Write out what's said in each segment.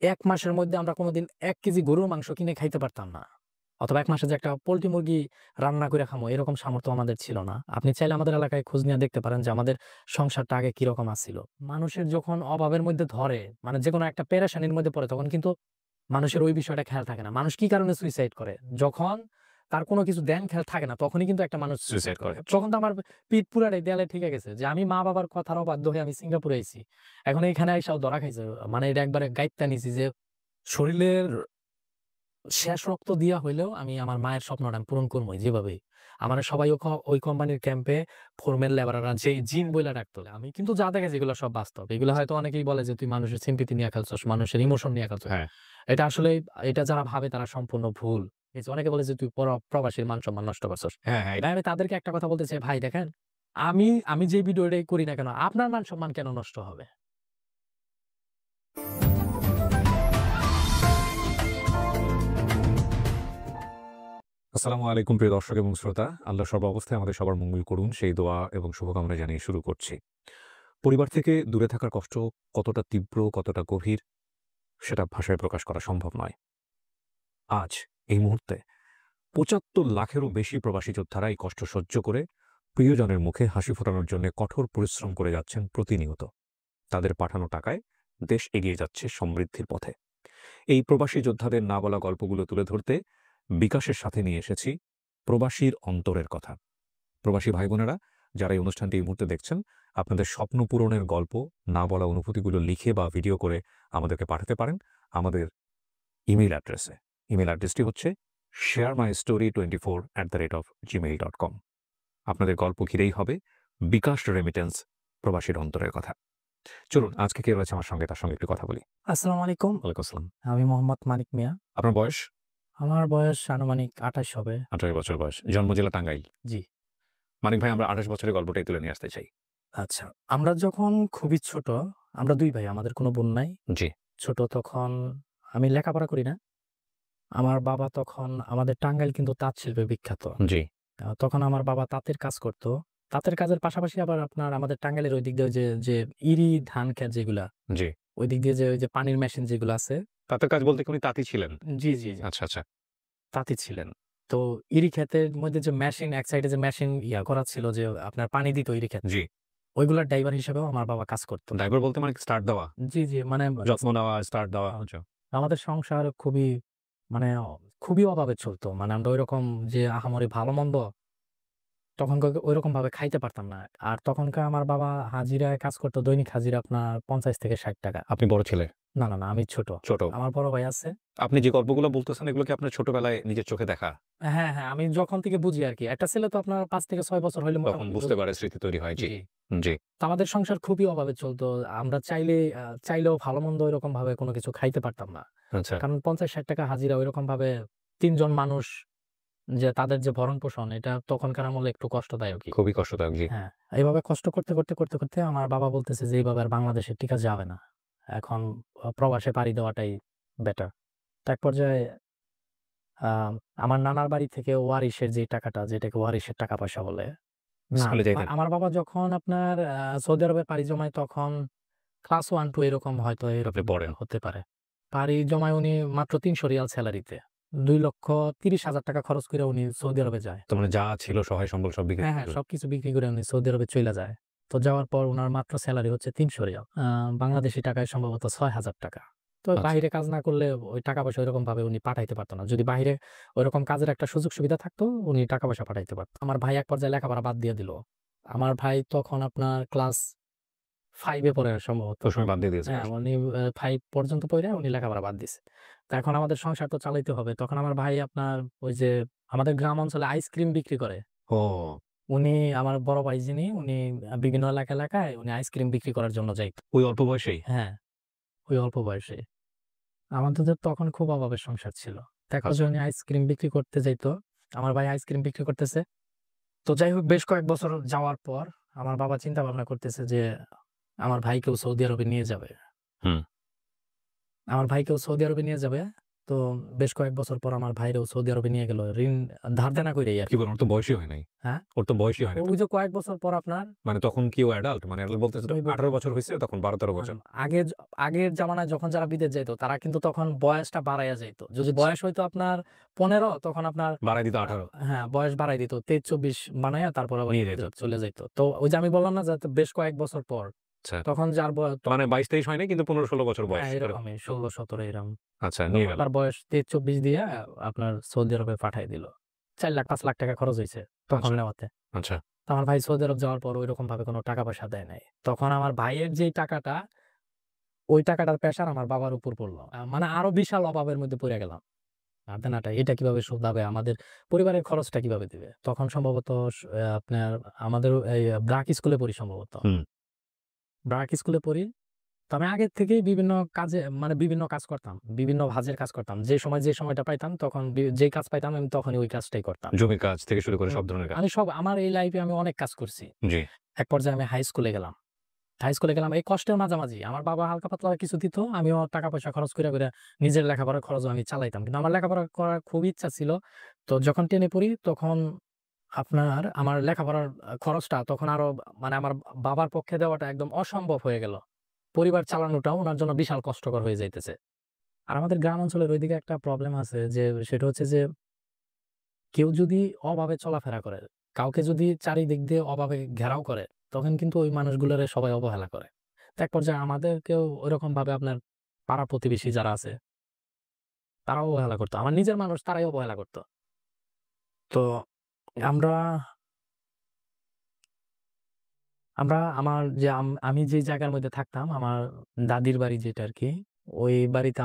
1 মাসের মধ্যে আমরা কোনোদিন 1 কেজি গরুর মাংস কিনে খাইতে পারতাম না। অথবা 1 মাসে যে একটা পোল্ট্রি মুরগি রান্না করে খামো এরকম সামর্থ্য আমাদের ছিল না। আপনি চাইলে আমাদের এলাকায় খোঁজ নিয়ে দেখতে পারেন যে আমাদের সংসারটা আগে কিরকম আছিল। মানুষের যখন অভাবের মধ্যে ধরে মানে যেকোনো একটা পেরেশানির মধ্যে পড়ে তখন কিন্তু মানুষের ওই বিষয়টা খেয়াল থাকে না। মানুষ কি কারণে সুইসাইড করে? যখন তার কোনো কিছু ধ্যান খেয়াল থাকে না তখনই কিন্তু একটা মানুষ সুইসাইড করে। তখন তো আমার পিঠ পুরাটাই দেয়ালে ঠেকে গেছে যে আমি মা-বাবার কথার অবাধ্য হয়ে আমি সিঙ্গাপুরে আইছি। এখন এখানে আইসাও ধরা খাইছে। মানে এটা একবারে গাইত্যা নিছি যে শরীরের শেষ রক্ত দিয়া হইলেও আমি আমার মায়ের স্বপ্নটা আমি পূরণ করবোই যেভাবেই। আমারে সবাই ওই কোম্পানির ক্যাম্পে ফোরম্যান লেবাররা যে জিন বইলা ডাকতো। আমি কিন্তু যা দেখেছি এগুলো সব বাস্তব। এগুলো হয়তো অনেকেই বলে যে তুই মানুষের সিম্পাথি নিয়ে খেলছস, মানুষের ইমোশন নিয়ে খেলছস। হ্যাঁ। এটা আসলে এটা যারা ভাবে তারা সম্পূর্ণ ভুল। এই যে অনেকে বলে যে তুই প্রবাসীর মান-সম্মান নষ্ট করছস। হ্যাঁ, হ্যাঁ। ভাই আমি তাদেরকে একটা কথা বলতে চাই, ভাই দেখেন, আমি যে ভিডিওটাই করি না কেন আপনার মান-সম্মান কেন নষ্ট হবে? আসসালামু আলাইকুম প্রিয় দর্শক এবং শ্রোতা। আল্লাহ সর্বাবস্থায় আমাদের সবার মঙ্গল করুন সেই দোয়া এবং শুভকামনা জানিয়ে শুরু করছি। পরিবার থেকে দূরে থাকার কষ্ট কতটা তীব্র, কতটা গভীর সেটা ভাষায় প্রকাশ করা সম্ভব নয়। আজ এই মুহূর্তে ৭৫ লাখেরও বেশি প্রবাসী যোদ্ধারা এই কষ্ট সহ্য করে প্রিয়জনের মুখে হাসি ফোটানোর জন্য কঠোর পরিশ্রম করে যাচ্ছেন প্রতিনিয়ত। তাদের পাঠানো টাকায় দেশ এগিয়ে যাচ্ছে সমৃদ্ধির পথে। এই প্রবাসী যোদ্ধাদের না বলা গল্পগুলো তুলে ধরতে বিকাশের সাথে নিয়ে এসেছি প্রবাসীর অন্তরের কথা। প্রবাসী ভাই বোনেরা যারা এই অনুষ্ঠানটি এই মুহূর্তে দেখছেন, আপনাদের স্বপ্ন পূরণের গল্প, না বলা অনুভূতিগুলো লিখে বা ভিডিও করে আমাদেরকে পাঠাতে পারেন আমাদের ইমেইল অ্যাড্রেসে। ইমেইল অ্যাড্রেসটি হচ্ছে sharemystory24@gmail.com। আপনাদের গল্প ঘিরেই হবে বিকাশ রেমিটেন্স প্রবাসীর অন্তরের কথা। চলুন আজকে কে রয়েছে আমার সঙ্গে তার সঙ্গে একটু কথা বলি। আসসালামু আলাইকুম। ওয়ালাইকুম আসসালাম। আমি মোহাম্মদ মানিক মিয়া। আপনার বয়স? আমার বয়স আনুমানিক ২৮ হবে। 18 বছর বয়স। জন্ম জেলা টাঙ্গাইল। জি। মানিক ভাই, আমরা 28 বছরের গল্পটাই তুলে নিয়ে আসতে চাই। আচ্ছা। আমরা যখন খুবই ছোট, আমরা ২ ভাই, আমাদের কোনো বোন নাই। জি, ছোট তখন আমি লেখাপড়া করি না। আমার বাবা তখন আমাদের টাঙ্গাইল কিন্তু তাঁত শিল্পে বিখ্যাত। জি, তখন আমার বাবা তাঁতের কাজ করত। তাঁতের কাজের পাশাপাশি আবার আপনার আমাদের টাঙ্গাইলের ওই দিক দিয়ে যে ইরি ধান ক্ষেত যেগুলা, জি। ওই দিক দিয়ে যে ওই যে পানির মেশিন যেগুলো আছে। তাঁতের কাজ বলতে কি উনি তাঁতি ছিলেন? জি, জি, জি। আচ্ছা, আচ্ছা। তাঁতি ছিলেন। তো ইরি ক্ষেতের মধ্যে যে মেশিন এক সাইডে যে মেশিন করা ছিল যে আপনার পানি দিত ইরি ক্ষেতে। জি। ওইগুলার ড্রাইভার হিসেবেও আমার বাবা কাজ করত। ড্রাইভার বলতে মানে স্টার্ট দেওয়া? জি, জি। মানে যত্ন নেওয়া, স্টার্ট দেওয়া। আচ্ছা। আমাদের সংসার খুবই মানে খুবই অভাবে চলত। মানে আমরা ঐরকম যে আহামরি ভালো-মন্দ তখনকার ঐরকম ভাবে খাইতে পারতাম না। আর তখনকার আমার বাবা হাজিরায় কাজ করত, দৈনিক হাজিরা আপনার ৳৫০ থেকে ৳৬০। আপনি বড় ছেলে? না, না, না, আমি ছোট। ছোট? আমার বড় ভাই আছে। আপনি যে গল্পগুলো বলতেছেন এগুলো কি আপনার ছোটবেলায় নিজের চোখে দেখা? হ্যাঁ, হ্যাঁ, আমি যখন থেকে বুঝি আরকি। একটা ছেলে তো আপনার ৫ থেকে ৬ বছর হইলে তখন মোটামুটি বুঝতে পারে, স্মৃতি তৈরি হয়। জি, জি। জি। তো আমাদের সংসার খুবই অভাবে চলত। আমরা চাইলেও ভালো-মন্দ ঐরকম ভাবে কোনো কিছু খাইতে পারতাম না। আচ্ছা। কারণ ৳৫০-৬০ হাজিরা ঐরকম ভাবে ৩ জন মানুষ যে তাদের যে ভরণ-পোষণ এটা তখনকার আমলে একটু কষ্টদায়কই। খুবই কষ্টদায়ক। জি। হ্যাঁ, এইভাবে কষ্ট করতে আমার বাবা বলতেছে যে এইভাবে আর বাংলাদেশে টিকা যাবে না। এখন প্রবাসে পাড়ি দেওয়াটাই বেটার। তো এক পর্যায়ে আ আমার নানার বাড়ি থেকে ওয়ারিশের যে টাকাটা, যেটাকে ওয়ারিশের টাকা-পয়সা বলে। না, স্কুলে যাইতেন? আমার বাবা যখন আপনার সৌদি আরবে পাড়ি জমায় তখন ক্লাস 1-2 এরকম হয়তো আপনি এরকম পড়েন। হতে পারে। পাড়ি জমায় উনি মাত্র ৩০০ রিয়াল সেলারিতে। ৳২,৩০,০০০ খরচ করে উনি সৌদি আরবে যায়। তো মানে যা ছিল সহায় সম্বল সব বিক্রি হ্যাঁ, করে হ্যাঁ, দিলেন। সবকিছু বিক্রি করে উনি সৌদি আরবে চইলা যায়। তো যাওয়ার পর উনার মাত্র সেলারি হচ্ছে ৩০০ রিয়াল। বাংলাদেশী টাকায় সম্ভবত ৳৬,০০০। তো আচ্ছা। বাহিরে কাজ না করলে ওই টাকা-পয়সা ওইরকমভাবে উনি পাঠাইতে পারত না। যদি বাহিরে ওইরকম কাজের একটা সুযোগ সুবিধা থাকতো, উনি টাকা-পয়সা পাঠাইতে পারত। আমার ভাই এক পর্যায়ে লেখাপড়া বাদ দিয়ে দিল। আমার ভাই তখন আপনার ক্লাস 5 এ পড়ে সম্ভবত। ওই সময় বাদ দিয়ে দিয়েছেন হ্যাঁ, আসলে। উনি 5 পর্যন্ত পইড়া উনি লেখাপড়া বাদ দিছে। তো এখন আমাদের সংসার তো চালাইতে হবে। তখন আমার ভাই আপনার ওই যে আমাদের গ্রাম অঞ্চলে আইসক্রিম বিক্রি করে। ও! উনি আমার বড় ভাই যিনি উনি বিভিন্ন এলাকায় উনি আইসক্রিম বিক্রি করার জন্য যাইত। ওই অল্প বয়সেই? হ্যাঁ, ওই অল্প বয়সে। আমাদের তখন খুব অভাবের সংসার ছিল। তো এক আচ্ছা। পর্যায়ে উনি আইসক্রিম বিক্রি করতে যাইত। আমার ভাই আইসক্রিম বিক্রি করতেছে। তো যাই হোক বেশ কয়েক বছর যাওয়ার পর আমার বাবা চিন্তা ভাবনা করতেছে যে আমার ভাইকেও সৌদি আরবে নিয়ে যাবে। হুম। আমার ভাইকেও সৌদি আরবে নিয়ে যাবে। তো বেশ কয়েক বছর পর আমার ভাইরেও সৌদি আরবে নিয়ে গেল ঋণ ধার দেনা কইরাই কি আরকি। বলেন? ওর তো বয়সই হয় নাই। হ্যাঁ? ওর তো বয়সই হয় নাই ওই যে তখন। কয়েক বছর পর আপনার মানে তখন কি ও অ্যাডাল্ট? মানে অ্যাডাল্ট বলতে ওই 18 বছর হইছে তখন 12-13 বছর। আগের আগের জামানায় যখন যারা বিদেশ যাইত তারা কিন্তু তখন বয়সটা বাড়াইয়া যাইত। যদি বয়স হইতো আপনার 15 তখন আপনার বাড়ায় দিত 18 হ্যাঁ, বয়স বাড়াই দিত। 23-24 বানাইয়া তারপর আবার নিয়ে যেত। চলে যাইত। তো ওই যে আমি বললাম না যে বেশ কয়েক বছর পর আচ্ছা। তখন যার বয়স মানে 22-23 হয় নাই কিন্তু 15-16 বছর বয়স। হ্যাঁ, এরকমই 16-17 এরকম। আচ্ছা, তো নিয়ে গেল। তার বয়স 23-24 দিয়া আপনার সৌদি আরবে পাঠায় দিল। 4 লাখ 5 লাখ টাকা খরচ হইছে তখন আচ্ছা, নেওয়াতে। আচ্ছা। তো আমার ভাই সৌদি আরব যাওয়ার পর ঐরকম ভাবে কোন টাকা পয়সা দেয় নাই। তখন আমার ভাইয়ের যেই টাকাটা, ওই টাকাটার প্রেশার আমার বাবার উপর পড়ল। মানে আরো বিশাল অভাবের মধ্যে পইড়া গেলাম। দেনাটা এটা কিভাবে শোধ হবে? আমাদের পরিবারের খরচটা কিভাবে দিবে? তখন সম্ভবত আপনার আমাদের এই ব্র্যাক স্কুলে পড়ি সম্ভবত। হুম। ব্র্যাক স্কুলে পড়ি। তো আমি আগের থেকেই বিভিন্ন কাজে মানে বিভিন্ন কাজ করতাম। বিভিন্ন ভাঁজের কাজ করতাম। যে সময়টা পাইতাম তখন যেই কাজ পাইতাম আমি তখনই ওই কাজটাই করতাম। জমির কাজ থেকে শুরু করে হুম, সব ধরনের কাজ। আমি আমার এই লাইফে আমি অনেক কাজ করছি। জি। এক পর্যায়ে আমি হাই স্কুলে গেলাম। হাই স্কুলে গেলাম এই কষ্টের মাঝামাঝি। আমার বাবা হালকা পাতলা কিছু দিত। আমিও টাকা পয়সা খরচ কইরা নিজের লেখাপড়ার খরচও আমি চালাইতাম। কিন্তু আমার লেখাপড়া করার খুব ইচ্ছা ছিল। তো যখন 10 এ পড়ি তখন আপনার আমার লেখাপড়ার খরচটা তখন আরো মানে আমার বাবার পক্ষে দেওয়াটা একদম অসম্ভব হয়ে গেল। পরিবার চালানোটাও উনার জন্য বিশাল কষ্টকর হয়ে যাইতেছে। আর আমাদের গ্রাম অঞ্চলের ঐদিকে একটা প্রবলেম আছে যে সেটা হচ্ছে যে কেউ যদি অভাবে চলাফেরা করে, কাউকে যদি চারিদিক দিয়ে অভাবে ঘেরাও করে, তখন কিন্তু ওই মানুষগুলারে সবাই অবহেলা করে। তো এক পর্যায়ে আমাদেরকেও ঐরকমভাবে আপনার পাড়া প্রতিবেশী যারা আছে, তারাও অবহেলা করত। আমার নিজের মানুষ তারাই অবহেলা করত। তো আমরা আমরা আমার যে আমি যে জায়গার মধ্যে থাকতাম, আমার দাদির বাড়ি যেটা আরকি, ওই বাড়িতে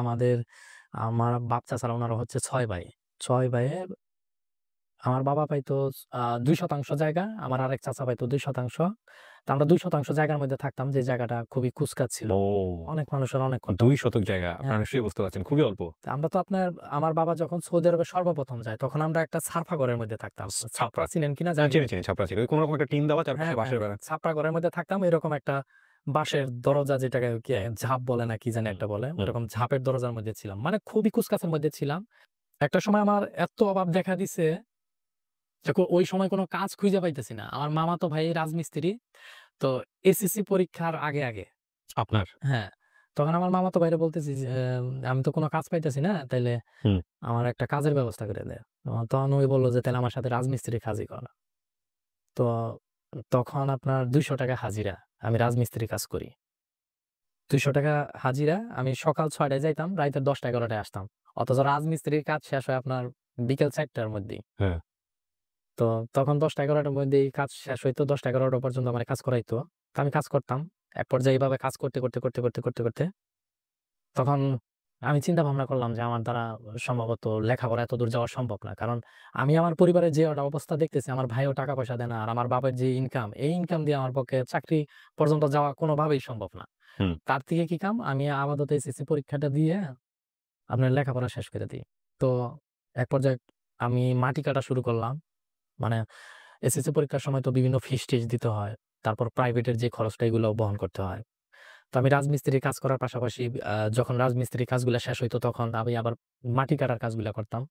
আমার বাপ চাচারা উনারা হচ্ছে ৬ ভাই। ৬ ভাইয়ের আমার বাবা পাইতো ২% জায়গা, আমার আরেক চাচা পাইতো ২%। তো আমরা ২% জায়গার মধ্যে থাকতাম যে জায়গাটা খুবই কুচকাচ ছিল। ও! অনেক মানুষের অনেক কত। ২ শতক জায়গা। আপনারা হ্যাঁ, নিশ্চয়ই বুঝতে পারছেন। খুবই অল্প। তো আমরা তো আমার বাবা যখন সৌদি আরবে সর্বপ্রথম যায়, তখন আমরা একটা ছাপরা ঘরের মধ্যে থাকতাম। ছাপরা ছাপড়া। চিনেন কিনা হ্যাঁ, জানি না। চিনি, চিনি। ছাপড়া ছিল। ওই কোন রকম একটা টিন দেওয়া চারপাশে হ্যাঁ, বাঁশের হ্যাঁ। বেড়া। ছাপরা ঘরের মধ্যে থাকতাম। এরকম একটা বাঁশের দরজা যেটাকে কি ঝাপ বলে না কি জানি হুম, একটা বলে। হুম। ওরকম ঝাপের দরজার মধ্যে ছিলাম। মানে খুবই কুচকাচের মধ্যে ছিলাম। একটা সময় আমার এত অভাব দেখা দিছে যে ওই সময় কোন কাজ খুঁজে পাইতেছি না। আমার মামাতো ভাই রাজমিস্ত্রি। তো এসএসসি পরীক্ষার আগে আপনার? হ্যাঁ, তখন আমার মামাতো ভাইরে বলতেছি যে, "আমি তো কোন কাজ পাইতেছি না। তাইলে হুম। আমার একটা কাজের ব্যবস্থা করে দে।" তখন ওই বলল যে, "তাইলে আমার সাথে রাজমিস্ত্রির কাজই কর।" তো তখন আপনার ৳২০০ হাজিরা। আমি রাজমিস্ত্রির কাজ করি। ৳২০০ হাজিরা। আমি সকাল ৬ টায় যাইতাম, রাইতের ১০টা ১১টায় আসতাম। অথচ রাজমিস্ত্রির কাজ শেষ হয় আপনার বিকেল ৪ টার মধ্যেই। হ্যাঁ। তো তখন ১০টা ১১টার মধ্যেই কাজ শেষ হইতো। ১০টা ১১টা পর্যন্ত আমারে কাজ করাইতো। তো আমি কাজ করতাম। এক পর্যায়ে এভাবে কাজ করতে তখন আমি চিন্তা ভাবনা করলাম যে আমার দ্বারা সম্ভবত লেখাপড়া এতদূর যাওয়া সম্ভব না। কারণ আমি আমার পরিবারের যে একটা অবস্থা দেখতেছি, আমার ভাইও টাকা পয়সা দেয় না। আর আমার বাবার যে ইনকাম, এই ইনকাম দিয়ে আমার পক্ষে চাকরি পর্যন্ত যাওয়া কোনোভাবেই সম্ভব না। হুম। তার থেকে কি কাম? আমি আপাতত এসএসসি পরীক্ষাটা দিয়ে আপনার লেখাপড়া শেষ করে দেই। তো এক পর্যায়ে আমি মাটি কাটা শুরু করলাম। মানে এসএসসি পরীক্ষার সময় তো বিভিন্ন ফিস-টিস দিতে হয়। তারপর প্রাইভেটের যে খরচটা এগুলোও বহন করতে হয়। তো আমি রাজমিস্ত্রির কাজ করার পাশাপাশি যখন রাজমিস্ত্রির কাজগুলা শেষ হইতো তখন আমি আবার মাটি কাটার কাজগুলা করতাম।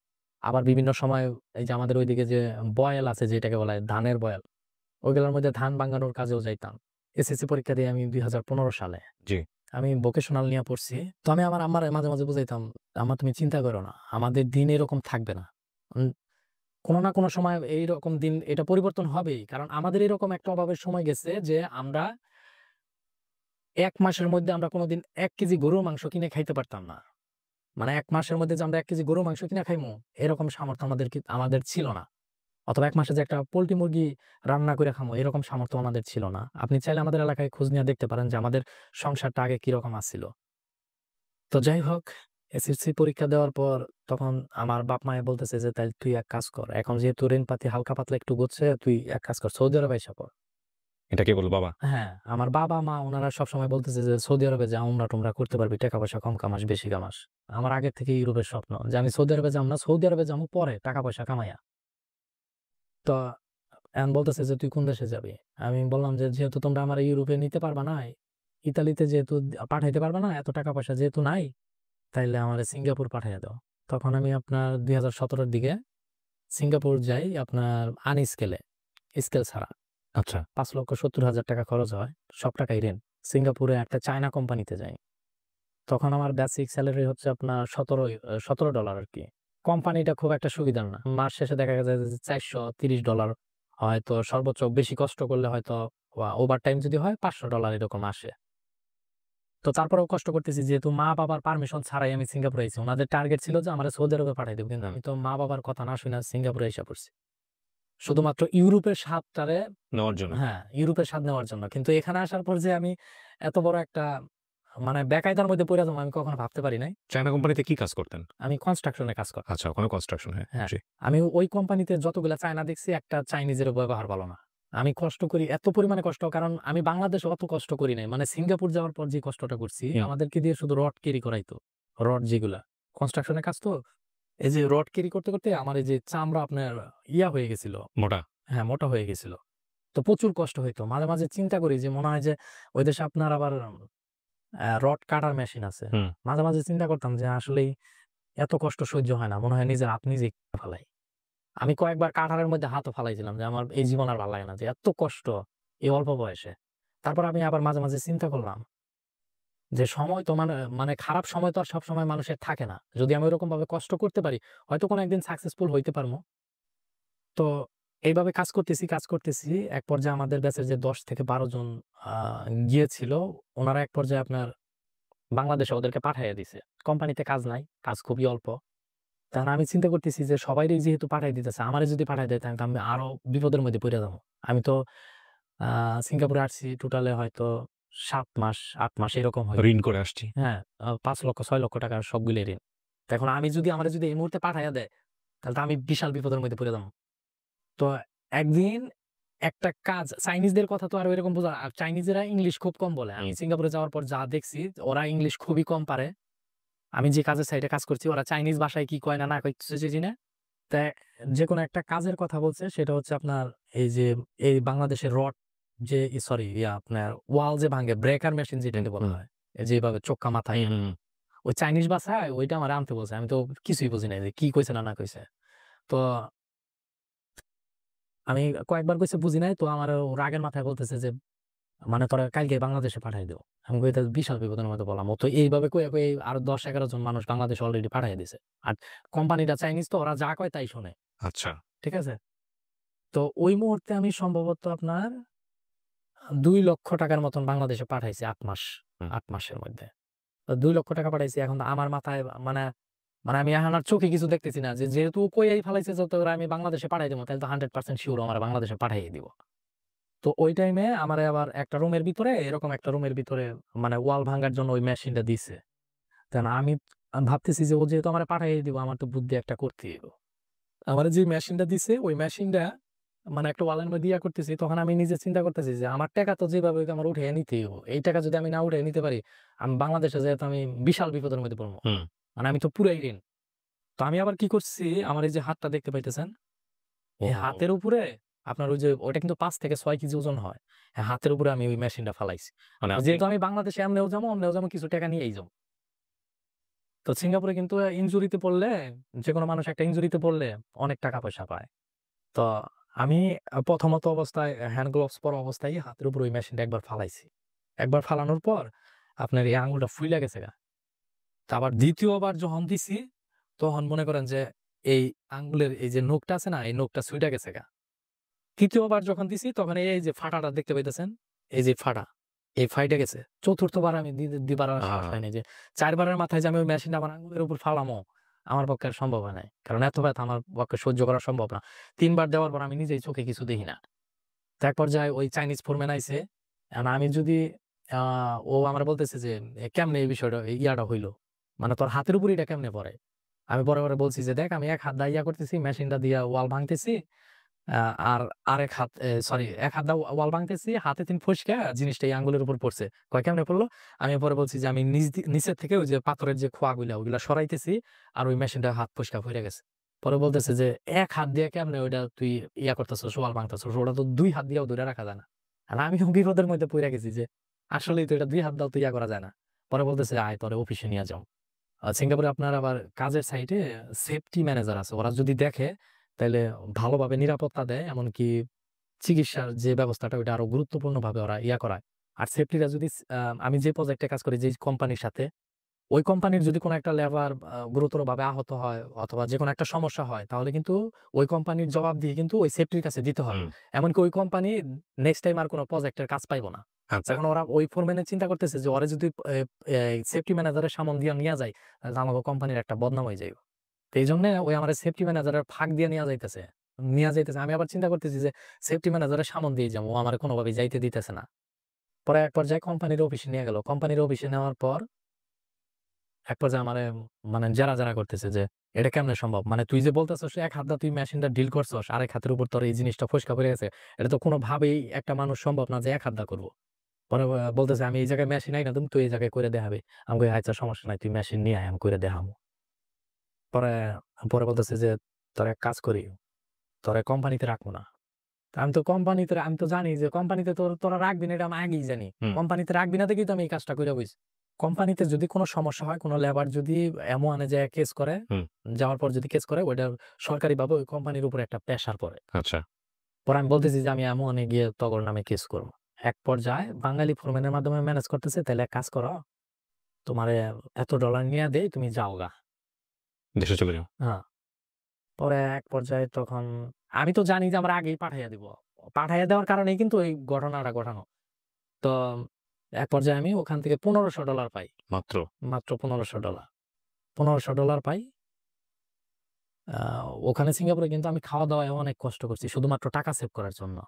আবার বিভিন্ন সময় এই যে আমাদের ঐদিকে যে বয়েল আছে যেটাকে বলা হয় ধানের বয়েল, ওইগুলোর মধ্যে ধান ভাঙানোর কাজেও যাইতাম। এসএসসি পরীক্ষা দিয়ে আমি ২০১৫ সালে। জি। আমি ভোকেশনাল নিয়ে পড়ছি। তো আমি আমার আম্মারে মাঝে বুঝাইতাম, "আম্মা তুমি চিন্তা করো না। আমাদের দিন এরকম থাকবে না। উম কোন না কোন সময় এইরকম দিন এটা পরিবর্তন হবেই।" কারণ আমাদের এরকম একটা অভাবের সময় গেছে যে আমরা ১ মাসের মধ্যে আমরা কোনদিন ১ কেজি গরুর মাংস কিনে খাইতে পারতাম না। মানে ১ মাসের মধ্যে যে আমরা ১ কেজি গরুর মাংস কিনে খাইমু, এরকম সামর্থ্য আমাদের ছিল না। অথবা ১ মাসে যে একটা পোল্ট্রি মুরগি রান্না করে খামু, এরকম সামর্থ্য আমাদের ছিল না। আপনি চাইলে আমাদের এলাকায় খোঁজ নিয়ে দেখতে পারেন যে আমাদের সংসারটা আগে কিরকম আছিল। তো যাই হোক, এসএসসি পরীক্ষা দেওয়ার পর তখন আমার বাপ-মায়ে বলতেছে যে, "তাইলে তুই এক কাজ কর। এখন যেহেতু ঋণপাতি হালকা পাতলা একটু গচ্ছে, তুই এক কাজ কর, সৌদি আরবে আইসা পড়।" এটা কে বলল বাবা? হ্যাঁ, আমার বাবা-মা উনারা সবসময় বলতেছে যে, "সৌদি আরবে যা উমরা-টুমরা করতে পারবি। টাকা-পয়সা কম কামাস, বেশি কামাস।" আমার আগের থেকেই ইউরোপের স্বপ্ন যে আমি সৌদি আরবে যাম না, সৌদি আরবে যামু পরে টাকা-পয়সা কামাইয়া। তো এখন বলতেছে যে, "তুই কোন দেশে যাবি?" আমি বললাম যে, "যেহেতু তোমরা আমারে ইউরোপে নিতে পারবা না, ইতালিতে যেহেতু পাঠাইতে পারবা না, এত টাকা-পয়সা যেহেতু নাই, তাইলে আমারে সিঙ্গাপুর পাঠাইয়া দাও।" তখন আমি আপনার 2017-র দিকে সিঙ্গাপুর যাই আপনার আনস্কেলে, স্কেল ছাড়া। আচ্ছা। 5,70,000 টাকা খরচ হয়। সব টাকাই ঋণ। সিঙ্গাপুরে একটা চায়না কোম্পানিতে যাই। তখন আমার বেসিক স্যালারি হচ্ছে আপনার $17 আরকি। কোম্পানিটা খুব একটা সুবিধার না। মাস শেষে দেখা যায় যে $430 হয়তো সর্বোচ্চ বেশি কষ্ট করলে হয়তো ওভারটাইম যদি হয় $500 এরকম আসে। তো তারপরেও কষ্ট করতেছি যেহেতু মা-বাবার পারমিশন ছাড়াই আমি সিঙ্গাপুরে আইছি। উনাদের টার্গেট ছিল যে আমারে সৌদি আরবে পাঠায় দিবে। কিন্তু আমি তো মা-বাবার কথা না শুইনা সিঙ্গাপুরে আইসা পড়ছি। শুধুমাত্র ইউরোপের স্বাদটারে নেওয়ার জন্য। হ্যাঁ, ইউরোপের স্বাদ নেওয়ার জন্য। কিন্তু এখানে আসার পর যে আমি এত বড় একটা মানে বেকায়দার মধ্যে পইড়া যাবো আমি কখনো ভাবতে পারি নাই। চায়না কোম্পানিতে কি কাজ করতেন? আমি কনস্ট্রাকশন এ কাজ করতাম। আচ্ছা, ওখানে কনস্ট্রাকশন, হ্যাঁ। হ্যাঁ, জি। আমি ওই কোম্পানিতে যতগুলা চায়না দেখছি একটা চাইনিজের ব্যবহার ভালো না। আমি কষ্ট করি এত পরিমাণে কষ্ট কারণ আমি বাংলাদেশে অত কষ্ট করি নাই। মানে সিঙ্গাপুর যাওয়ার পর যে কষ্টটা করছি হুম। আমাদেরকে দিয়ে শুধু রড ক্যারি করাইতো। রড যেগুলা কনস্ট্রাকশন এর কাজ তো এই যে রড ক্যারি করতে, করতে আমার এই যে চামড়া আপনার হয়ে গেছিল। মোটা। হ্যাঁ, মোটা হয়ে গেছিল। তো প্রচুর কষ্ট হইতো। মাঝে, মাঝে চিন্তা করি যে মনে হয় যে ওই দেশে আপনার আবার রড কাটার মেশিন আছে। হুম। মাঝে, মাঝে চিন্তা করতাম যে আসলেই এত কষ্ট সহ্য হয় না। মনে হয় নিজের হাত নিজেই কেটে ফেলাই। আমি কয়েকবার কাটারের মধ্যে হাতও ফালাইছিলাম যে আমার এই জীবন আর ভাল লাগে না যে এত কষ্ট এই অল্প বয়সে। তারপর আমি আবার মাঝে, মাঝে চিন্তা করলাম যে সময় তো মানে খারাপ সময় তো আর সবসময় মানুষের থাকে না। যদি আমি ওরকমভাবে কষ্ট করতে পারি হয়তো কোনো একদিন সাকসেসফুল হইতে পারবো। তো এইভাবে কাজ করতেছি, কাজ করতেছি। এক পর্যায়ে আমাদের ব্যাচের যে ১০ থেকে ১২ জন আ গিয়েছিল, উনারা এক পর্যায়ে আপনার বাংলাদেশে ওদেরকে পাঠাইয়া দিছে। কোম্পানিতে কাজ নাই, কাজ খুবই অল্প। তখন আমি চিন্তা করতেছি যে সবাইরই যেহেতু পাঠায় দিতেছে, আমারে যদি পাঠায় দেয় তাহলে তো আমি আরো বিপদের মধ্যে পইড়া যাবো। আমি তো আ সিঙ্গাপুরে আসছি টোটালে হয়তো ৭ মাস, ৮ মাস এরকম হইবে। ঋণ করে আসছি। হ্যাঁ, ৫ লক্ষ ৬ লক্ষ টাকার সবগুলোই ঋণ। তো এখন আমারে যদি এই মুহূর্তে পাঠাইয়া দেয়, তাহলে তো আমি বিশাল বিপদের মধ্যে পইড়া যাবো। তো একদিন একটা কাজ চাইনিজদের কথা তো আর ঐরকম বোঝা আর চাইনিজেরা ইংলিশ খুব কম বলে। আমি সিঙ্গাপুরে যাওয়ার পর যা দেখছি ওরা ইংলিশ খুবই কম পারে। আমি যে কাজের সাইটে কাজ করছি ওরা চাইনিজ ভাষায় কি কয় না, না কয় কিছু বুঝি না। তা যেকোনো একটা কাজের কথা বলছে সেটা হচ্ছে আপনার এই যে এই বাংলাদেশের রড যে সরি আপনার ওয়াল যে ভাঙে ব্রেকার মেশিন যেটাকে বলা হয়। এই যে এভাবে চোক্কা মাথায় ওই চাইনিজ ভাষায় ওইটা আমারে আনতে বলছে। আমি তো কিছুই বুঝি নাই যে কি কইছে না, না কইছে। তো আমি কয়েকবার কইছে বুঝি নাই। তো আমার রাগের মাথায় বলতেছে যে মানে তোরা কালকে বাংলাদেশে পাঠায় দিও। আমি কই এটা বিশাল বিপদের মধ্যে পড়লাম। ও তো এইভাবে কইয়া, কইয়া আরো ১০-১১ জন মানুষ বাংলাদেশে অলরেডি পাঠাইয়া দিছে। আর কোম্পানিটা চাইনিজ তো ওরা যা কয় তাই শোনে। আচ্ছা। ঠিক আছে? তো ওই মুহূর্তে আমি সম্ভবত আপনার ৳২,০০,০০০ টাকার মতন বাংলাদেশে পাঠাইছি ৮ মাস। হুম। ৮ মাসের মধ্যে। তো ৳২,০০,০০০ টাকা পাঠাইছি। এখন আমার মাথায় মানে মানে আমি এখন আর চোখে কিছু দেখতেছি না। যেহেতু কইয়াই ফেলাইছে যে তোরে আমি বাংলাদেশে পাঠায় দিমু তাইলে তো 100% সিউর ও আমারে বাংলাদেশে পাঠাইয়াই দিব। তো ওই টাইমে আমারে আবার একটা রুমের ভিতরে এরকম একটা রুমের ভিতরে মানে ওয়াল ভাঙার জন্য ওই মেশিনটা দিছে। কারণ আমি ভাবতেছি যে ও যেহেতু আমারে পাঠাইয়াই দিব আমার তো বুদ্ধি একটা করতেই হইব। আমারে যে মেশিনটা দিছে ওই মেশিনটা মানে একটা ওয়ালের মধ্যে করতেছি তখন আমি নিজে চিন্তা করতেছি যে আমার টাকা তো যেভাবে হোক আমার উঠাইয়া নিতেই হইব। এই টাকা যদি আমি না উঠাইয়া নিতে পারি আমি বাংলাদেশে যেয়ে তো আমি বিশাল বিপদের মধ্যে পড়বো। হুম। মানে আমি তো পুরাই ঋণ। তো আমি আবার কি করছি আমার এই যে হাতটা দেখতে পাইতেছেন এই ও! হাতের উপরে আপনার ওই যে ওইটা কিন্তু ৫ থেকে ৬ কেজি ওজন হয়। হাতের উপরে আমি ওই মেশিনটা ফালাইছি। মানে আপনি যেহেতু আমি বাংলাদেশে এমনেও যাবো কিছু টাকা নিয়েই যাবো। তো সিঙ্গাপুরে কিন্তু ইনজুরিতে পড়লে যেকোনো মানুষ একটা ইনজুরিতে পড়লে অনেক টাকা পয়সা পায়। তো আমি প্রথমত অবস্থায় হ্যান্ড গ্লোভস পরা অবস্থায় হাতের উপর ওই মেশিনটা একবার ফালাইছি। একবার ফালানোর পর আপনার এই আঙুলটা ফুইলা গেছে গা। তো আবার ২য় বার যখন দিছি তখন মনে করেন যে এই আঙ্গুলের এই যে নখটা আছে না এই নখটা ছুইটা গেছে গা। ৩য় বার যখন দিছি তখন এই যে ফাটাটা দেখতে পাইতেছেন, এই যে ফাটা, এই ফাইটা গেছে। ৪র্থ বার আমি দিবার আর সাহস পাই নাই যে ৪ বারের মাথায় যে আমি ওই মেশিনটা আমার আঙুলের উপর ফালামো, আমার পক্ষে আর সম্ভব হয় নাই। কারণ এত ব্যথা আমার পক্ষে সহ্য করা সম্ভব না। ৩ বার দেওয়ার পর আমি নিজেই চোখে কিছু দেখি না। তো এক পর্যায়ে ওই চাইনিজ ফোরম্যান আইছে। এখন আমি যদি আ ও আমারে বলতেছে যে, কেমনে এই বিষয়টা ইয়াটা হইলো? মানে তোর হাতের উপর এটা কেমনে পড়ে?" আমি পরে, পরে বলছি যে, "দেখ আমি এক হাত দা করতেছি, মেশিনটা দিয়া ওয়াল ভাঙতেছি। আ আর আরেক হাত সরি এক হাত দা ওয়াল ভাঙতেছি, হাতে ৩ ফসকা জিনিসটা এই আঙ্গুলের উপর পড়ছে। কয় কেমনে পড়লো? আমি পরে বলছি যে, "আমি নিচের থেকে ওই যে পাথরের যে খোয়াগুলা ওগুলা সরাইতেছি আর ওই মেশিনটা হাত ফসকা পইড়া গেছে।" পরে বলতেছে যে, "এক হাত দিয়ে কেমনে ওইটা তুই করতেছস, ওয়াল ভাঙতেছস? ওটা তো ২ হাত দিয়েও ধইরা রাখা যায় না।" আর আমিও বিপদের মধ্যে পইড়া গেছি যে, আসলেই তো এটা ২ হাত দিয়েও তো করা যায় না। পরে বলতেছে, "আয় তোরে অফিসে নিয়া যাও।" সিঙ্গাপুরে আপনার আবার কাজের সাইটে সেফটি ম্যানেজার আছে। ওরা যদি দেখে তাইলে ভালোভাবে নিরাপত্তা দেয়। এমনকি চিকিৎসার যে ব্যবস্থাটা ওইটা আরো গুরুত্বপূর্ণভাবে ওরা করায়। আর সেফটিটা যদি আমি যে প্রজেক্টে কাজ করি যে কোম্পানির সাথে, ওই কোম্পানির যদি কোনো একটা লেবার গুরুতরভাবে আহত হয় অথবা যেকোনো একটা সমস্যা হয় তাহলে কিন্তু ওই কোম্পানির জবাবদিহি কিন্তু ওই সেফটির কাছে দিতে হবে। এমনকি ওই কোম্পানি নেক্সট টাইম আর কোনো প্রজেক্টের কাজ পাইবো না। আচ্ছা। এখন ওরা ওই ফোরম্যানের চিন্তা করতেছে যে ওরে যদি সেফটি ম্যানেজারের সামন দিয়া নিয়া যায় তাহলে আমাকে কোম্পানির একটা বদনাম হয়ে যাইব। তো এইজন্যে ওই আমারে সেফটি ম্যানেজারের ফাঁক দিয়ে নিয়া যাইতেছে। আমি আবার চিন্তা করতেছি যে সেফটি ম্যানেজারের সামন দিয়ে যাবো। ও আমারে কোনোভাবেই যাইতে দিতেছে না। পরে এক পর্যায়ে কোম্পানির অফিসে নিয়ে গেল। কোম্পানির অফিসে নেওয়ার পর এক পর্যায়ে আমারে মানে জেরা করতেছে যে, "এটা কেমনে সম্ভব? মানে তুই যে বলতেছস এক হাত দা তুই মেশিনটা ডিল করছস, আরেক হাতের উপর তোর এই জিনিসটা ফসকা পইড়া গেছে। এটা তো কোনোভাবেই একটা মানুষ সম্ভব না যে এক হাত দা করব।" পরে বলতেছে, "আমি এই জায়গায় মেশিন আইনা দিমু, তুই এই জায়গায় কইরা দেখাবি।" আমি কই, "আচ্ছা সমস্যা নাই। তুই মেশিন নিয়ে আয়, আমি কইরা দেখামু।" পরে পরে বলতেছে যে, "তোর এক কাজ করি, তোরে কোম্পানিতে রাখবো না।" তা আমি তো জানি যে কোম্পানিতে তোরা রাখবি না এটা আমি আগেই জানি। কোম্পানিতে রাখবি না দেখেই তো আমি এই কাজটা কইরা বইছি। কোম্পানিতে যদি কোনো সমস্যা হয়, কোনো লেবার যদি এমওয়ানে যায়া কেস করে, যাওয়ার পর যদি কেস করে ওইটা সরকারিভাবে ওই কোম্পানির উপরে একটা প্রেশার পড়ে। আচ্ছা। পরে আমি বলতেছি যে আমি এমওয়ানে গিয়ে তগর নামে কেস করব। এক পর্যায়ে বাঙালি ফোরম্যানের মাধ্যমে ম্যানেজ করতেছে, "তাইলে এক কাজ করো, তোমারে এত ডলার নিয়া দেই, তুমি যাওগা।" দেশে চলে যাও। হ্যাঁ। পরে এক পর্যায়ে তখন আমি তো জানি যে আমরা আগেই পাঠাইয়া দিব। পাঠাইয়া দেওয়ার কারণেই কিন্তু এই ঘটনাটা ঘটানো। তো এক পর্যায়ে আমি ওখান থেকে $১৫০০ পাই। মাত্র? মাত্র $১৫০০। $১৫০০ পাই। আ ওখানে সিঙ্গাপুরে কিন্তু আমি খাওয়া-দাওয়ায় অনেক কষ্ট করছি শুধুমাত্র টাকা সেভ করার জন্য।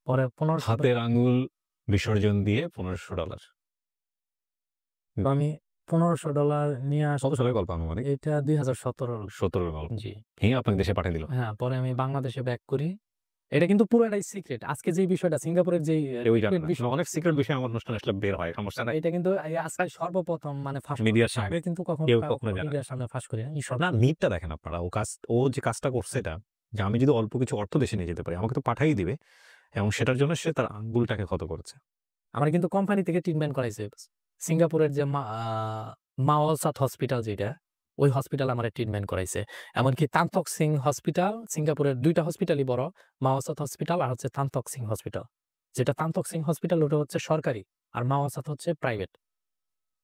পরে $১৫০০ হাতের আঙুল বিসর্জন দিয়ে $১৫০০। আমি $১৫০০ নিয়ে কত সালের গল্প আনুমানিক? এটা ২০১৭ ১৭ এর গল্প। জি। ভেঙে আপনাকে দেশে পাঠিয়ে দিল। হ্যাঁ, পরে আমি বাংলাদেশে ব্যাক করি। এটা কিন্তু পুরাটাই সিক্রেট। আজকে যেই বিষয়টা সিঙ্গাপুরের যেই কেউই জানে সিক্রেট না। বিষয় অনেক সিক্রেট বিষয় আমার অনুষ্ঠানে আসলে বের হয়। সমস্যা নাই। এটা কিন্তু আজকে সর্বপ্রথম মানে ফাঁস মিডিয়ার করতেছে। সামনে। আগে কিন্তু কখনো কেউ কখনো জানে না। মিডিয়ার সামনে ফাঁস করি নাই। না নিডটা দেখেন আপনারা। ও যে কাজটা করছে এটা, যে আমি যদি অল্প কিছু অর্থ দেশে নিয়ে যেতে পারি, আমাকে তো পাঠাই দিবে এবং সেটার জন্য সে তার আঙ্গুলটাকে ক্ষত করেছে। আমার কিন্তু কোম্পানি থেকে ট্রিটমেন্ট করাইছে। সিঙ্গাপুরের যে মাওয়ালসাত হসপিটাল যেটা, ওই হসপিটালে আমারে ট্রিটমেন্ট করাইছে। এমনকি তান তক সিং হসপিটাল, সিঙ্গাপুরের ২ টা হসপিটালই বড়। মাওয়াসাত হসপিটাল আর হচ্ছে তান তক সিং হসপিটাল। যেটা তান তক সিং হসপিটাল ওটা হচ্ছে সরকারি। আর মাওয়াসাত হচ্ছে প্রাইভেট।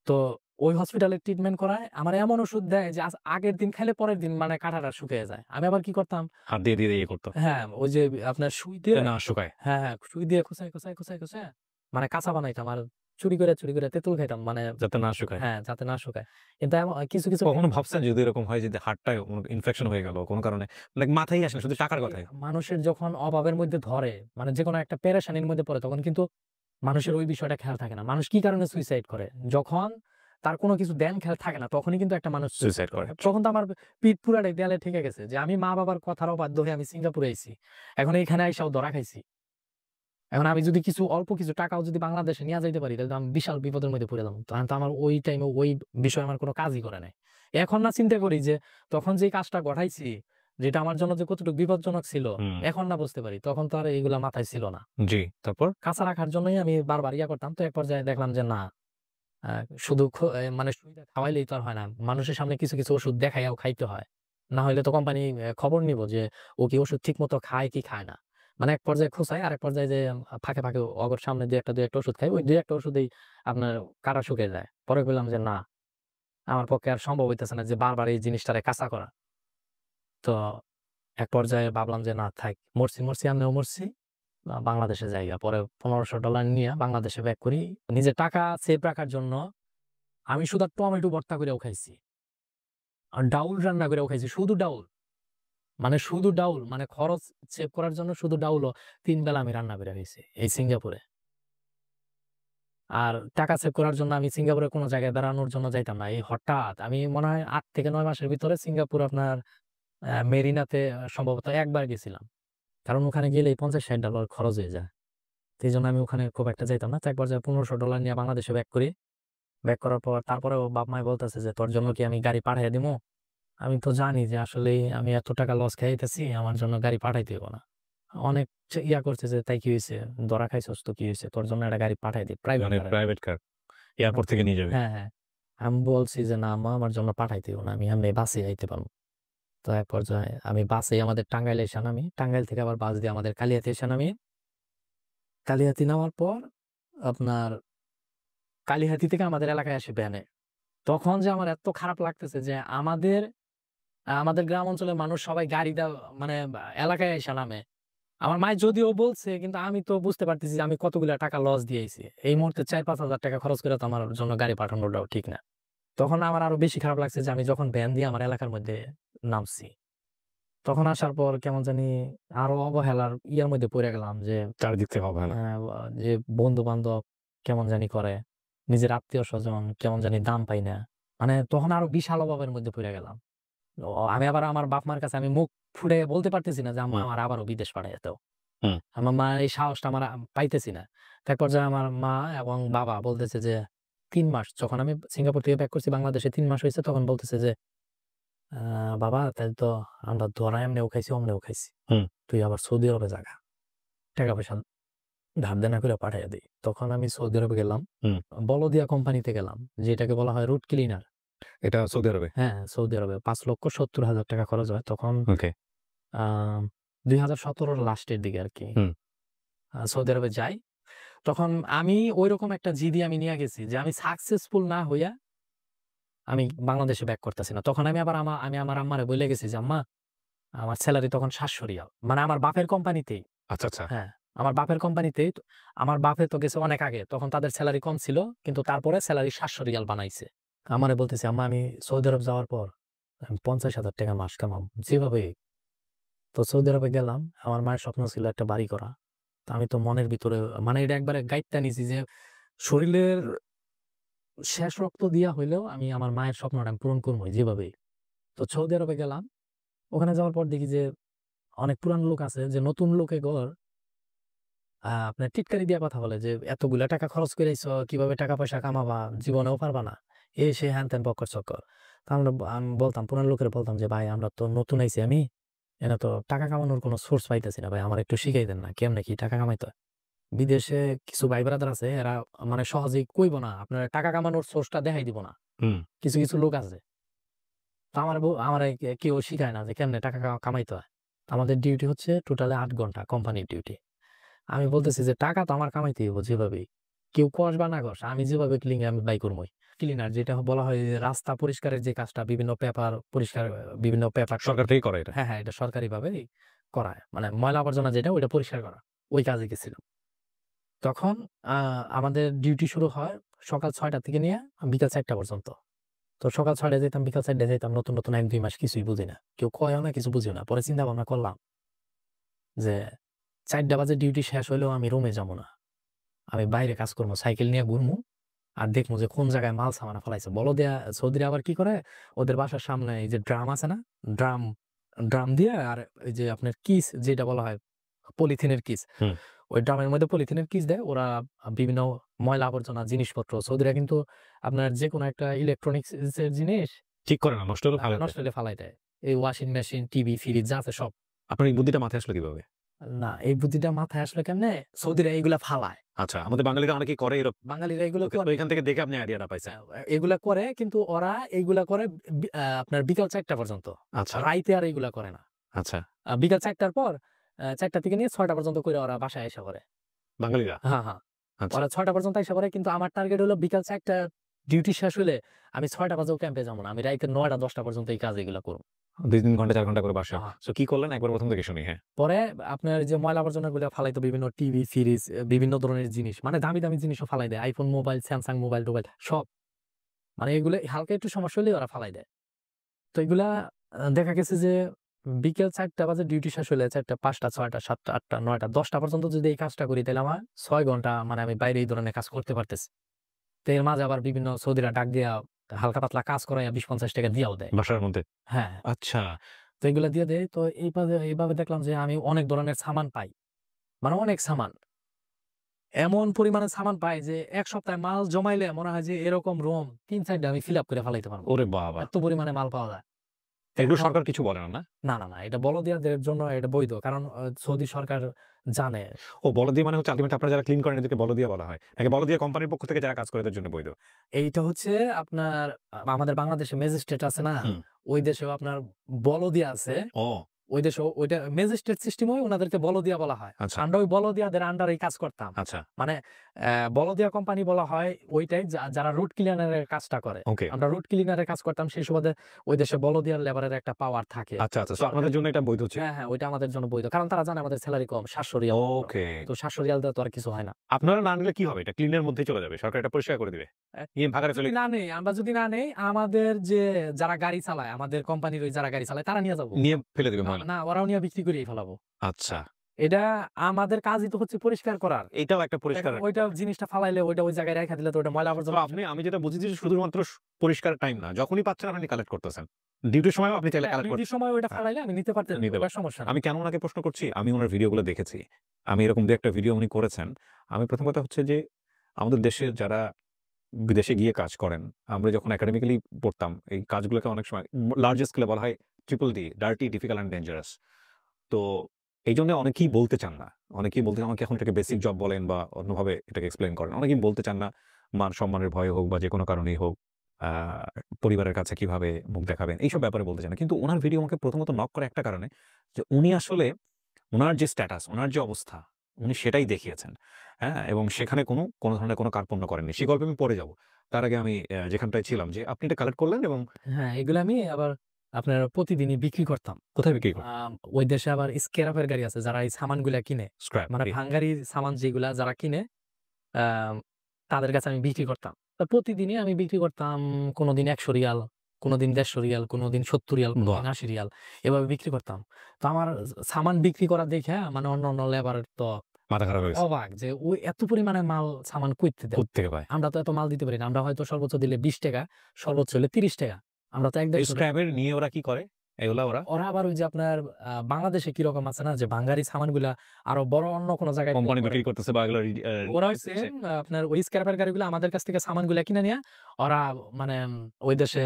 তো ওই হসপিটালে ট্রিটমেন্ট করায় আমার এমন ওষুধ দেয় যে আগের দিন খাইলে পরের দিন মানে কাঁটাটা শুকিয়ে যায়। আমি আবার কি করতাম? হাত দিয়ে ইয়ে করত। হ্যাঁ, ওই যে আপনার সুই দিয়ে না শুকায়। হ্যাঁ, সুই দিয়ে খোঁচায় মানে কাঁচা বানাইতাম। আর চুরি করে তেঁতুল খাইতাম। মানে যাতে না শুকায়। হ্যাঁ, যাতে না শুকায়। কিন্তু কিছু কখনো ভাবছেন যদি এরকম হয় যে হাড়টায় ইনফেকশন হয়ে গেল কোন কারণে? লাইক মাথায় আসে না শুধু টাকার কথাই। মানুষের যখন অভাবের মধ্যে ধরে, মানে যেকোনো একটা পেরেশানির মধ্যে পড়ে তখন কিন্তু মানুষের ওই বিষয়টা খেয়াল থাকে না। মানুষ কি কারণে সুইসাইড করে? যখন তার কোনো কিছু খেয়াল থাকে না তখনই কিন্তু একটা মানুষ সুইসাইড করে। তখন তো আমার পিঠ পুরাটাই দেয়ালে ঠেকে গেছে যে আমি মা-বাবার কথার অবাধ্য হয়ে আমি সিঙ্গাপুরে আইছি। এখন এইখানে আইসাও ধরা খাইছি। এখন আমি যদি অল্প কিছু টাকাও যদি বাংলাদেশে নিয়া যাইতে পারি তাহলে তো আমি বিশাল বিপদের মধ্যে পড়ে যাবো। তখন তো আমার ওই টাইমে ওই বিষয়ে আমার কোনো কাজই করে নাই। এখন না চিন্তা করি যে তখন যেই কাজটা ঘটাইছি, যেটা আমার জন্য যে কতটুকু বিপজ্জনক ছিল, এখন না বুঝতে পারি। তখন তো আর এগুলা মাথায় ছিল না। জি, তারপর? কাঁচা রাখার জন্যই আমি বারবার করতাম। তো এক পর্যায়ে দেখলাম যে না, আ শুধু মানে সুইটা খাওয়াইলেই তো আর হয় না। মানুষের সামনে কিছু ওষুধ দেখাইয়াও খাইতে হয়। না হইলে তো কোম্পানি খবর নিব যে ও কি ওষুধ ঠিকমতো খায় কি খায় না। মানে এক পর্যায়ে খোঁচায়, আরেক পর্যায়ে যে ফাঁকে অগর সামনে ২ একটা ওষুধ খাই। ওই ২ একটা ওষুধেই আপনার কাঁটা শুকিয়ে যায়। পরে বললাম যে না, আমার পক্ষে আর সম্ভব হইতেছে না যে বারবার এই জিনিসটারে কাঁচা করা। তো এক পর্যায়ে ভাবলাম যে না থাক। মরছি আমিও মরছি। বাংলাদেশে যাইগা। পরে $১৫০০ নিয়ে বাংলাদেশে ব্যাক করি। নিজের টাকা সেভ রাখার জন্য আমি শুধু টমেটো ভর্তা কইরাও খাইছি। আর ডাউল রান্না কইরাও খাইছি। শুধু ডাউল। মানে শুধু ডাউল। মানে খরচ সেভ করার জন্য শুধু ডাউলও ৩ বেলা আমি রান্না কইরা খাইছি এই সিঙ্গাপুরে। আর টাকা সেভ করার জন্য আমি সিঙ্গাপুরে কোন জায়গায় বেড়ানোর জন্য যাইতাম না। এই হঠাৎ আমি মনে হয় ৮ থেকে ৯ মাসের ভিতরে সিঙ্গাপুর আপনার মেরিনাতে সম্ভবত একবার গেছিলাম। কারণ ওখানে গেলেই $৫০-৬০ খরচ হয়ে যায়। তো এইজন্য আমি ওখানে খুব একটা যাইতাম না। তো এক পর্যায়ে $১৫০০ নিয়ে বাংলাদেশে ব্যাক করি। ব্যাক করার পর তারপরেও বাপ-মাই বলতেছে যে, "তোর জন্য কি আমি গাড়ি পাঠাইয়া দিমু?" আমি তো জানি যে আসলেই আমি এত টাকা লস খাইতেছি, আমার জন্য গাড়ি পাঠাইতে হইব না। অনেক করছে যে, "তাই কি হইছে? ধরা খাইছস তো কি হইছে? তোর জন্য একটা গাড়ি পাঠাই দেই। প্রাইভেট মানে কারে।" Private car. এয়ারপোর্ট থেকে নিয়ে যাবে। হ্যাঁ, হ্যাঁ। আমি বলছি যে, "না আম্মা আমার জন্য পাঠাইতে হইব না। আমি এমনি বাসে যাইতে পারবো।" তো এক পর্যায়ে আমি বাসেই আমাদের টাঙ্গাইলে এসে নামি। টাঙ্গাইল থেকে আবার বাস দিয়ে আমাদের কালিয়াতি এসে নামি। কালিহাতী নামার পর আপনার কালিহাতী থেকে আমাদের এলাকায় আসি ভ্যানে। তখন যে আমার এত খারাপ লাগতেছে যে আমাদের গ্রাম অঞ্চলের মানুষ সবাই গাড়ি মানে এলাকায় আইসা নামে। আমার মাই যদিও বলছে কিন্তু আমি তো বুঝতে পারতেছি যে আমি কতগুলা টাকা লস দিয়ে আইছি। এই মুহূর্তে ৪-৫ হাজার টাকা খরচ করে তো আমার জন্য গাড়ি পাঠানোটাও ঠিক না। তখন আমার আরো বেশি খারাপ লাগছে যে আমি যখন ভ্যান দিয়ে আমার এলাকার মধ্যে নামছি। তখন আসার পর কেমন জানি আরো অবহেলার ইয়ার মধ্যে পইড়া গেলাম যে চারিদিক থেকে অবহেলা। যে বন্ধু-বান্ধব কেমন জানি করে। নিজের আত্মীয়স্বজন কেমন জানি দাম পাই না। মানে তখন আরো বিশাল অভাবের মধ্যে পইড়া গেলাম। আমি আবার আমার বাপ-মার কাছে আমি মুখ ফুটে বলতে পারতেছি না যে, "আম্মা হুম, আমার আবারও বিদেশ পাঠাইয়া দাও।" হুম। আমার মার এই সাহসটা আমার পাইতেছি না। তো এক পর্যায়ে আমার মা এবং বাবা বলতেছে যে ৩ মাস যখন আমি সিঙ্গাপুর থেকে ব্যাক করছি বাংলাদেশে ৩ মাস হইছে তখন বলতেছে যে, "আ বাবা তাইলে তো আমরা ধরা এমনেও খাইছি, অমনেও খাইছি। হুম। তুই আবার সৌদি আরবে জাগা। টাকা-পয়সা ধার দেনা কইরা পাঠাইয়া দেই।" তখন আমি সৌদি আরবে গেলাম। হুম। বলদিয়া কোম্পানিতে গেলাম। যেটাকে বলা হয় রুট ক্লিনার। এটা সৌদি আরবে? হ্যাঁ, সৌদি আরবে ৳৫,৭০,০০০ খরচ হয়। তখন ওকে। আ ২০১৭ র লাস্টের দিকে আরকি। হুম। সৌদি আরবে যাই। তখন আমি ঐরকম একটা জিদি আমি নিয়া গেছি যে আমি সাকসেসফুল না হইয়া আমি বাংলাদেশে ব্যাক করতেছি না। তখন আমি আমার আম্মারে বইলা গেছি যে, "আম্মা আমার সেলারি তখন ৳৭০০ মানে আমার বাপের কোম্পানিতেই।" আচ্ছা, আচ্ছা। হ্যাঁ, আমার বাপের কোম্পানিতেই। আমার বাপে তো গেছে অনেক আগে। তখন তাদের সেলারি কম ছিল। কিন্তু তারপরে সেলারি ৳৭০০ বানাইছে। আম্মারে বলতেছি, "আম্মা আমি সৌদি আরব যাওয়ার পর আমি ৳৫০,০০০ মাস কামাবো। যেভাবেই।" তো সৌদি আরবে গেলাম। আমার মায়ের স্বপ্ন ছিল একটা বাড়ি করা। তো আমি তো মনের ভিতরে মানে এটা একবারে গাইত্যা নিছি যে শরীরের শেষ রক্ত দিয়া হইলেও আমি আমার মায়ের স্বপ্নটা আমি পূরণ করবোই যেভাবেই। তো সৌদি আরবে গেলাম। ওখানে যাওয়ার পর দেখি যে অনেক পুরান লোক আছে যে নতুন লোকেগর আপনার টিটকারি দিয়া কথা বলে যে, "এতগুলা টাকা খরচ করে আইছো, কিভাবে টাকা পয়সা কামাবা? জীবনেও পারবা না।" এই সেই হ্যান-ত্যান বক্কর-চক্কর। তো আমি বলতাম পুরান লোকেরে বলতাম যে, "ভাই আমরা তো নতুন আইছি আমি। এনে তো টাকা কামানোর কোনো সোর্স পাইতেছি না ভাই। আমার একটু শিখাই দেন না। কেমনে কি টাকা কামাইতে হয়?" বিদেশে কিছু ভাই ব্রাদার আছে এরা মানে সহজেই কইব না। আপনার টাকা কামানোর সোর্সটা দেখাই দিব না। হুম। কিছু লোক আছে। তো আমারে কেউ শিখায় না যে কেমনে টাকা কামাইতে হয়। আমাদের ডিউটি হচ্ছে টোটালি ৮ ঘন্টা কোম্পানির ডিউটি। আমি বলতেছি যে টাকা তো আমার কামাইতেই হইব যেভাবেই। কেউ কস বা না কস আমি যেভাবে আমি বাই করবই। ক্লিনার যেটা বলা হয় যে রাস্তা পরিষ্কারের যে কাজটা বিভিন্ন পেপার পরিষ্কার বিভিন্ন পেপার সরকার থেকেই করে এটা? হ্যাঁ, হ্যাঁ, এটা সরকারিভাবেই করায়। মানে ময়লা আবর্জনা যেটা ওইটা পরিষ্কার করা। ওই কাজে গেছিলাম। তখন আ আমাদের ডিউটি শুরু হয় সকাল ৬ঃ০০ থেকে নিয়ে বিকাল ৪ঃ০০ পর্যন্ত। তো সকাল ৬ঃ০০ যাইতাম, বিকাল ৪ঃ০০ যাইতাম। নতুন ১-২ মাস কিছুই বুঝি না। কেউ কয়ও না, কিছু বুঝিও না। পরে চিন্তা ভাবনা করলাম যে ৪ঃ০০ বাজে ডিউটি শেষ হইলেও আমি রুমে যাবো না। আমি বাইরে কাজ করবো। সাইকেল নিয়ে ঘুরমু। আর দেখমু যে কোন জায়গায় মাল সামানা ফালাইছে। বলদিয়া সৌদিরা আবার কি করে? ওদের বাসার সামনে এই যে ড্রাম আছে না? ড্রাম ড্রাম দিয়ে আর এই যে আপনার কিস যেটা বলা হয় পলিথিনের কিস। হুম। ওই ড্রামের মধ্যে পলিথিনের কিস দেয়। ওরা বিভিন্ন ময়লা আবর্জনা জিনিসপত্র সৌদিরা কিন্তু আপনার যেকোনো একটা ইলেকট্রনিক্স এর জিনিস ঠিক করে না, নষ্ট হলে ফালায় দেয়। নষ্ট হলে ফালাই দেয়। এই ওয়াশিং মেশিন, টিভি, ফ্রিজ যা আছে সব। আপনার এই বুদ্ধিটা মাথায় আসলো কিভাবে? না এই বুদ্ধিটা মাথায় আসলো কেমনে? সৌদিরা এইগুলা ফালায়। আচ্ছা, আমাদের বাঙালিরা অনেকেই করে এরকম। বাঙালিরা এগুলো ওকে, করে। ওইখান থেকে দেখে আপনি আইডিয়াটা পাইছেন। এগুলা করে কিন্তু ওরা এইগুলা করে আপনার বিকাল ৪ঃ০০ পর্যন্ত। আচ্ছা, রাইতে আর এইগুলা করে না। আচ্ছা। বিকাল ৪ঃ০০ র পর ৪ঃ০০ থেকে নিয়ে ৬ঃ০০ পর্যন্ত কইরা ওরা বাসায় আইসা করে। বাঙালিরা? হ্যাঁ, হ্যাঁ। আচ্ছা। ওরা ৬ঃ০০ পর্যন্ত আইসা করে কিন্তু আমার টার্গেট হলো বিকাল ৪ঃ০০ ডিউটি শেষ হইলে আমি ৬ঃ০০ বাজেও ক্যাম্পে যাবো না। আমি রাইতে ৯ঃ০০-১০ঃ০০ পর্যন্ত এই কাজ এগুলা করব। ২-৩ ঘন্টা ৪ ঘন্টা করে বাসায়। হ্যাঁ। সো কি করলেন একবার ১ম থেকে শুনি, হ্যাঁ। পরে আপনার যে ময়লা আবর্জনাগুলা ফালাইতো বিভিন্ন টিভি, ফ্রিজ বিভিন্ন ধরনের জিনিস। মানে দামি, দামি জিনিসও ফালাই দেয়। iPhone মোবাইল, Samsung মোবাইল-টোবাইল সব। মানে এগুলো হালকা একটু সমস্যা হইলেই ওরা ফালাই দেয়। তো এগুলা দেখা গেছে যে বিকেল ৪ঃ০০ বাজে ডিউটি শেষ হইলে ৪ঃ০০, ৫ঃ০০, ৬ঃ০০, ৭ঃ০০, ৮ঃ০০, ৯ঃ০০, ১০ঃ০০ পর্যন্ত যদি এই কাজটা করি তাইলে আমার ৬ ঘন্টা মানে আমি বাইরে এই ধরনের কাজ করতে পারতেছি। তো এর মাঝে আবার বিভিন্ন সৌদিরা ডাক দিয়া হালকা পাতলা কাজ করাইয়া ৳২০-৳৫০ দিয়াও দেয়। বাসার মধ্যে? হ্যাঁ, আচ্ছা। তো এগুলা দিয়ে দেয়। তো এইভাবে দেখলাম যে আমি অনেক ধরনের সামান পাই। মানে অনেক সামান। এমন পরিমাণে সামান পাই যে ১ সপ্তাহে মাল জমাইলে মনে হয় যে এরকম রুম ৩-৪ টা আমি ফিল আপ করে ফেলাইতে পারব। ওরে বাবা! এত পরিমাণে মাল পাওয়া যায়। এগুলো এখন সরকার কিছু বলে না, না? না, এটা বলদিয়াদের জন্য এটা বৈধ। কারণ সৌদি সরকার জানে। ও বলদিয়া মানে হচ্ছে আল্টিমেটলি আপনারা যারা ক্লিন করেন এদেরকে বলদিয়া বলা হয়। নাকি বলদিয়া কোম্পানির পক্ষ থেকে যারা কাজ করে এদের জন্য বৈধ? এইটা হচ্ছে আপনার আমাদের বাংলাদেশে ম্যাজিস্ট্রেট আছে না? হুম। ওই দেশেও আপনার বলদিয়া আছে। ও ওই দেশেও ওইটা ম্যাজিস্ট্রেট সিস্টেম হয়, ওনাদেরকে বলদিয়া বলা হয়। আচ্ছা, আমরা ওই বলদিয়াদের আন্ডারেই কাজ করতাম। আচ্ছা। মানে বলদিয়া কোম্পানি বলা হয় ওইটাই যারা রুট ক্লিনারের কাজটা করে। ওকে। আমরা রুট ক্লিনারের কাজ করতাম সেই সুবাদে ওই দেশে বলদিয়ার লেবারের একটা পাওয়ার থাকে। আচ্ছা, আচ্ছা। সো আপনাদের জন্য এটা বৈধ ছিল? হ্যাঁ, ওইটা আমাদের জন্য বৈধ। কারণ তারা জানে আমাদের সেলারি কম ৭০০ রিয়াল মাত্র। ওকে। তো ৭০০ রিয়াল দিয়ে তো আর কিছু হয় না। আপনারা না নিলে কি হবে? এটা ক্লিনের মধ্যেই চলে যাবে। সরকার এটা পরিষ্কার করে দিবে। নিয়ে ভাগাড়ে চলে আমরা যদি না নেই, আমাদের যে যারা গাড়ি চালায়, আমাদের কোম্পানির ওই যারা গাড়ি চালায় তারা নিয়ে যাবো। নিয়ে ফেলে দিবে ময়লা। না, ওরাও নিয়ে বিক্রি করেই ফেলাবো। আচ্ছা। এটা আমাদের কাজই তো হচ্ছে পরিষ্কার করার। এটাও একটা পরিষ্কার। এখন ওইটা জিনিসটা ফালাইলে ওইটা ওই জায়গায় রেখে দিলে তো ওটা ময়লা তো আবর্জনা। আমি যেটা বুঝেছি যে শুধুমাত্র পরিষ্কার টাইম না। যখনই পাচ্ছেন আপনি কালেক্ট করতেছেন। ডিউটির সময়ও আপনি চাইলে কালেক্ট করতে ডিউটির সময় ওইটা হ্যাঁ, ফালাইলে আমি নিতে পারতেন। নিতে ওটার সমস্যা নেই। আমি কেন উনাকে প্রশ্ন করছি? আমি উনার ভিডিওগুলো দেখেছি। আমি এরকম ২-১ টা ভিডিও উনি করেছেন। আমি প্রথম কথা হচ্ছে যে আমাদের দেশের যারা বিদেশে গিয়ে কাজ করেন, আমরা যখন একাডেমিক্যালি পড়তাম, এই কাজগুলোকে অনেক সময় লার্জ স্কেলে বলা হয় triple D, dirty, difficult and dangerous. তো এইজন্য অনেকেই বলতে চান না। অনেকেই বলতে আমাকে এখন এটাকে বেসিক জব বলেন বা অন্যভাবে এটাকে এক্সপ্লেইন করেন। অনেকেই বলতে চান না। মান-সম্মানের ভয়ে হোক বা যেকোনো কারণেই হোক, আ পরিবারের কাছে কিভাবে মুখ দেখাবেন, এইসব ব্যাপারে বলতে চান না। কিন্তু উনার ভিডিও আমাকে প্রথমত নক করে একটা কারণে যে উনি আসলে উনার যে স্ট্যাটাস, উনার যে অবস্থা, উনি সেটাই দেখিয়েছেন। হ্যাঁ? এবং সেখানে কোনো ধরনের কোনো কার্পণ্য করেননি। সে গল্পে আমি পরে যাব। তার আগে আমি যেখানটায় ছিলাম যে আপনি এটা কালেক্ট করলেন এবং হ্যাঁ, এগুলো আমি আবার আপনার প্রতিদিনই বিক্রি করতাম। কোথায় বিক্রি করেন? ওই দেশে আবার স্ক্র্যাপের গাড়ি আছে যারা এই সামানগুলা কিনে। স্ক্র্যাপ। মানে ভাঙ্গারি সামান যেগুলা যারা কিনে আম তাদের কাছে আমি বিক্রি করতাম। তো প্রতিদিনই আমি বিক্রি করতাম কোনদিন ১০০ রিয়াল, কোনদিন ১৫০ রিয়াল, কোনদিন ৭০ রিয়াল, বাহ! কোনদিন ৮০ রিয়াল এভাবে বিক্রি করতাম। তো আমার সামান বিক্রি করা দেখে মানে অন্যান্য লেবারের তো মাথা খারাপ হয়ে গেছে। অবাক যে ওই এত পরিমাণে মাল সামান কইতে দেয়। কোত্থেকে পায়? আমরা তো এত মাল দিতে পারি না। আমরা হয়তো সর্বোচ্চ দিলে ৳২০, সর্বোচ্চ হলে ৳৩০। আমরা তো এই ১-১৫০ স্ক্র্যাপ এর নিয়ে ওরা কি করে? এগুলা ওরা ওরা আবার ওই যে আপনার বাংলাদেশে কিরকম আছে না যে বাঙালি সামানগুলা আরো বড় অন্য কোন জায়গায় কোম্পানি করে। বিক্রি করতেছে বা এগুলা ওরা ওই সেম আপনার ওই স্ক্র্যাপের গাড়িগুলো আমাদের কাছ থেকে সামানগুলা কিনে নিয়ে ওরা মানে ওই দেশে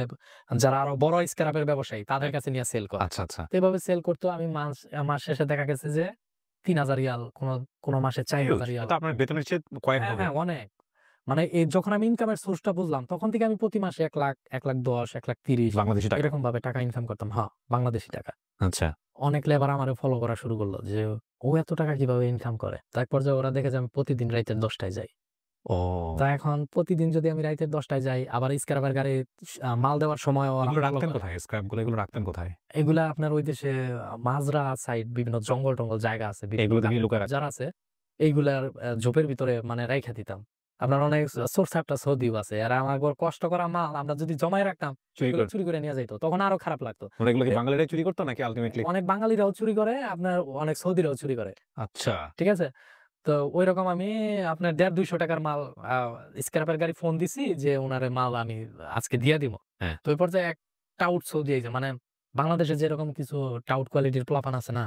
যারা আরো বড় স্ক্র্যাপের ব্যবসায়ী তাদের কাছে নিয়ে সেল করে। আচ্ছা, আচ্ছা। তো এভাবে সেল করতো আমি মাস শেষে দেখা গেছে যে ৩,০০০ রিয়াল, কোন মাসে ৪,০০০ হিউজ। রিয়াল। এটা আপনার বেতনের চেয়ে কয়েক হ্যাঁ, হবে। হ্যাঁ, অনেক। মানে যখন আমি ইনকামের সোর্সটা বুঝলাম তখন থেকে আমি প্রতি মাসে ১,০০,০০০, ১,১০,০০০, ১,৩০,০০০ বাংলাদেশী টাকা। এরকম ভাবে টাকা ইনকাম করতাম। হ্যাঁ, বাংলাদেশী টাকা। আচ্ছা। অনেক লেবার আমারে ফলো করা শুরু করলো যে ও এত টাকা কিভাবে ইনকাম করে। তো এক পর্যায়ে ওরা দেখে যে আমি প্রতিদিন রাইতের ১০ টায় যাই। ও! তা এখন প্রতিদিন যদি আমি রাইতের ১০ টায় যাই আবার স্ক্র্যাপের গাড়ি মাল দেওয়ার সময় ওরা এগুলো ফলো রাখতেন করে। কোথায়? স্ক্র্যাপ গুলো এগুলো রাখতেন কোথায়? এগুলা আপনার ওই দেশে মাজরা সাইড বিভিন্ন জঙ্গল-টঙ্গল জায়গা আছে। বিভিন্ন এগুলো থেকে লুকায় রাখতেন। যারা আছে এইগুলার ঝোপের ভিতরে মানে রাইখা দিতাম। আপনার অনেক সোর্স সৌদিও আছে। এরা আমার কষ্ট করা মাল আমরা যদি জমায় রাখতাম চুরি এগুলো করে। চুরি করে নিয়ে যাইত। তখন আরো খারাপ লাগতো। মানে এগুলো কি বাঙালিরাই চুরি করতো নাকি আল্টিমেটলি অনেক বাঙালিরাও চুরি করে, আপনার অনেক সৌদিরাও চুরি করে। আচ্ছা। ঠিক আছে? তো ঐরকম আমি আপনার ৳১৫০-২০০ র মাল আ স্ক্র্যাপের গাড়ি ফোন দিছি যে উনারে মাল আমি আজকে দিয়া দিমু। হ্যাঁ। তো ওই পর্যায়ে এক টাউট সৌদি আইছে। মানে বাংলাদেশে যেরকম কিছু টাউট কোয়ালিটির পোলাপান আছে না?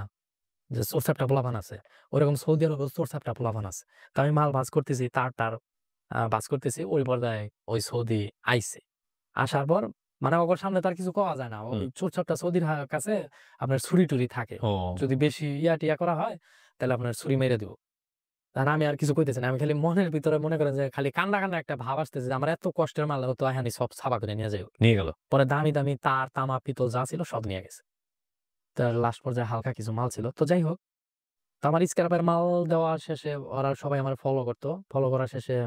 যে সোরসাপটা পোলাপান আছে। ওইরকম সৌদি আরবেও সোরসাপটা পোলাপান আছে। তো আমি মাল ভাঁজ করতেছি, তার ভাঁজ করতেছি। ওই পর্যায়ে ওই সৌদি আইছে। আসার পর মানে ওগোর সামনে তো আর কিছু কওয়া যায় না। ওই হুম। চুপচাপটা সৌদির কাছে আপনার ছুরি-টুরি থাকে। ও! যদি বেশি ইয়া-টিয়া করা হয় তাহলে আপনার ছুরি মেরে দিবো। তখন আমি আর কিছু কইতেছি না। আমি খালি মনের ভিতরে মনে করেন যে খালি কান্না একটা ভাব আসতেছে যে আমার এত কষ্টের মাল ও তো এহানি সব ছাপা করে নিয়ে যাইব। নিয়ে গেল। পরে দামি তার, তামা, পিতল যা ছিল সব নিয়ে গেছে। তো লাস্ট পর্যায়ে হালকা কিছু মাল ছিল। তো যাই হোক, তো আমার স্ক্র্যাপের মাল দেওয়া শেষে ওরা সবাই আমার ফলো করত। ফলো করা শেষে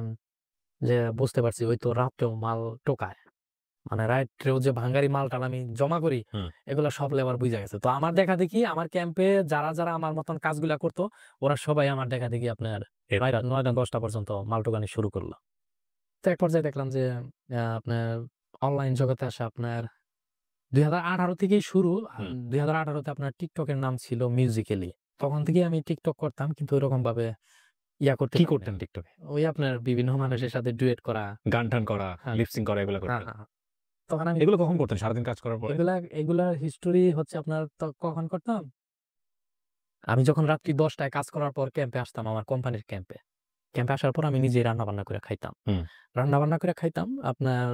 যে বুঝতে পারছি ওই তো রাত্রেও মাল টোকায়। মানে রাত্রেও যে ভাঙ্গারি মাল-টাল আমি জমা করি হুম। এগুলা সব লেবার বুইঝা গেছে। তো আমার দেখাদেখি আমার ক্যাম্পে যারা আমার মতন কাজগুলা করত ওরা সবাই আমার দেখাদেখি আপনার ৯টা ১০টা পর্যন্ত মাল টোকানি শুরু করল। তো এক পর্যায়ে দেখলাম যে আপনার অনলাইন জগতে আসা আপনার ২০১৮ থেকেই শুরু। হুম। ২০১৮ তে আপনার TikTok এর নাম ছিল Musical.ly। তখন থেকেই আমি TikTok করতাম কিন্তু ওইরকম ভাবে করতে কি পারি নাই। করতেন টিকটকে? ওই আপনার বিভিন্ন মানুষের সাথে ডুয়েট করা। গান-টান করা, হ্যাঁ, লিপ সিঙ্ক করা এগুলো হ্যাঁ, করতেন? হ্যাঁ। তখন আমি এগুলো কখন করতেন? সারাদিন কাজ করার পরে? এগুলার হিস্টোরি হচ্ছে আপনার কখন করতাম? আমি যখন রাত্রি ১০ টায় কাজ করার পর ক্যাম্পে আসতাম আমার কোম্পানির ক্যাম্পে। ক্যাম্পে আসার পর আমি নিজেই রান্না-বান্না করে খাইতাম। হুম। রান্না-বান্না করে খাইতাম আপনার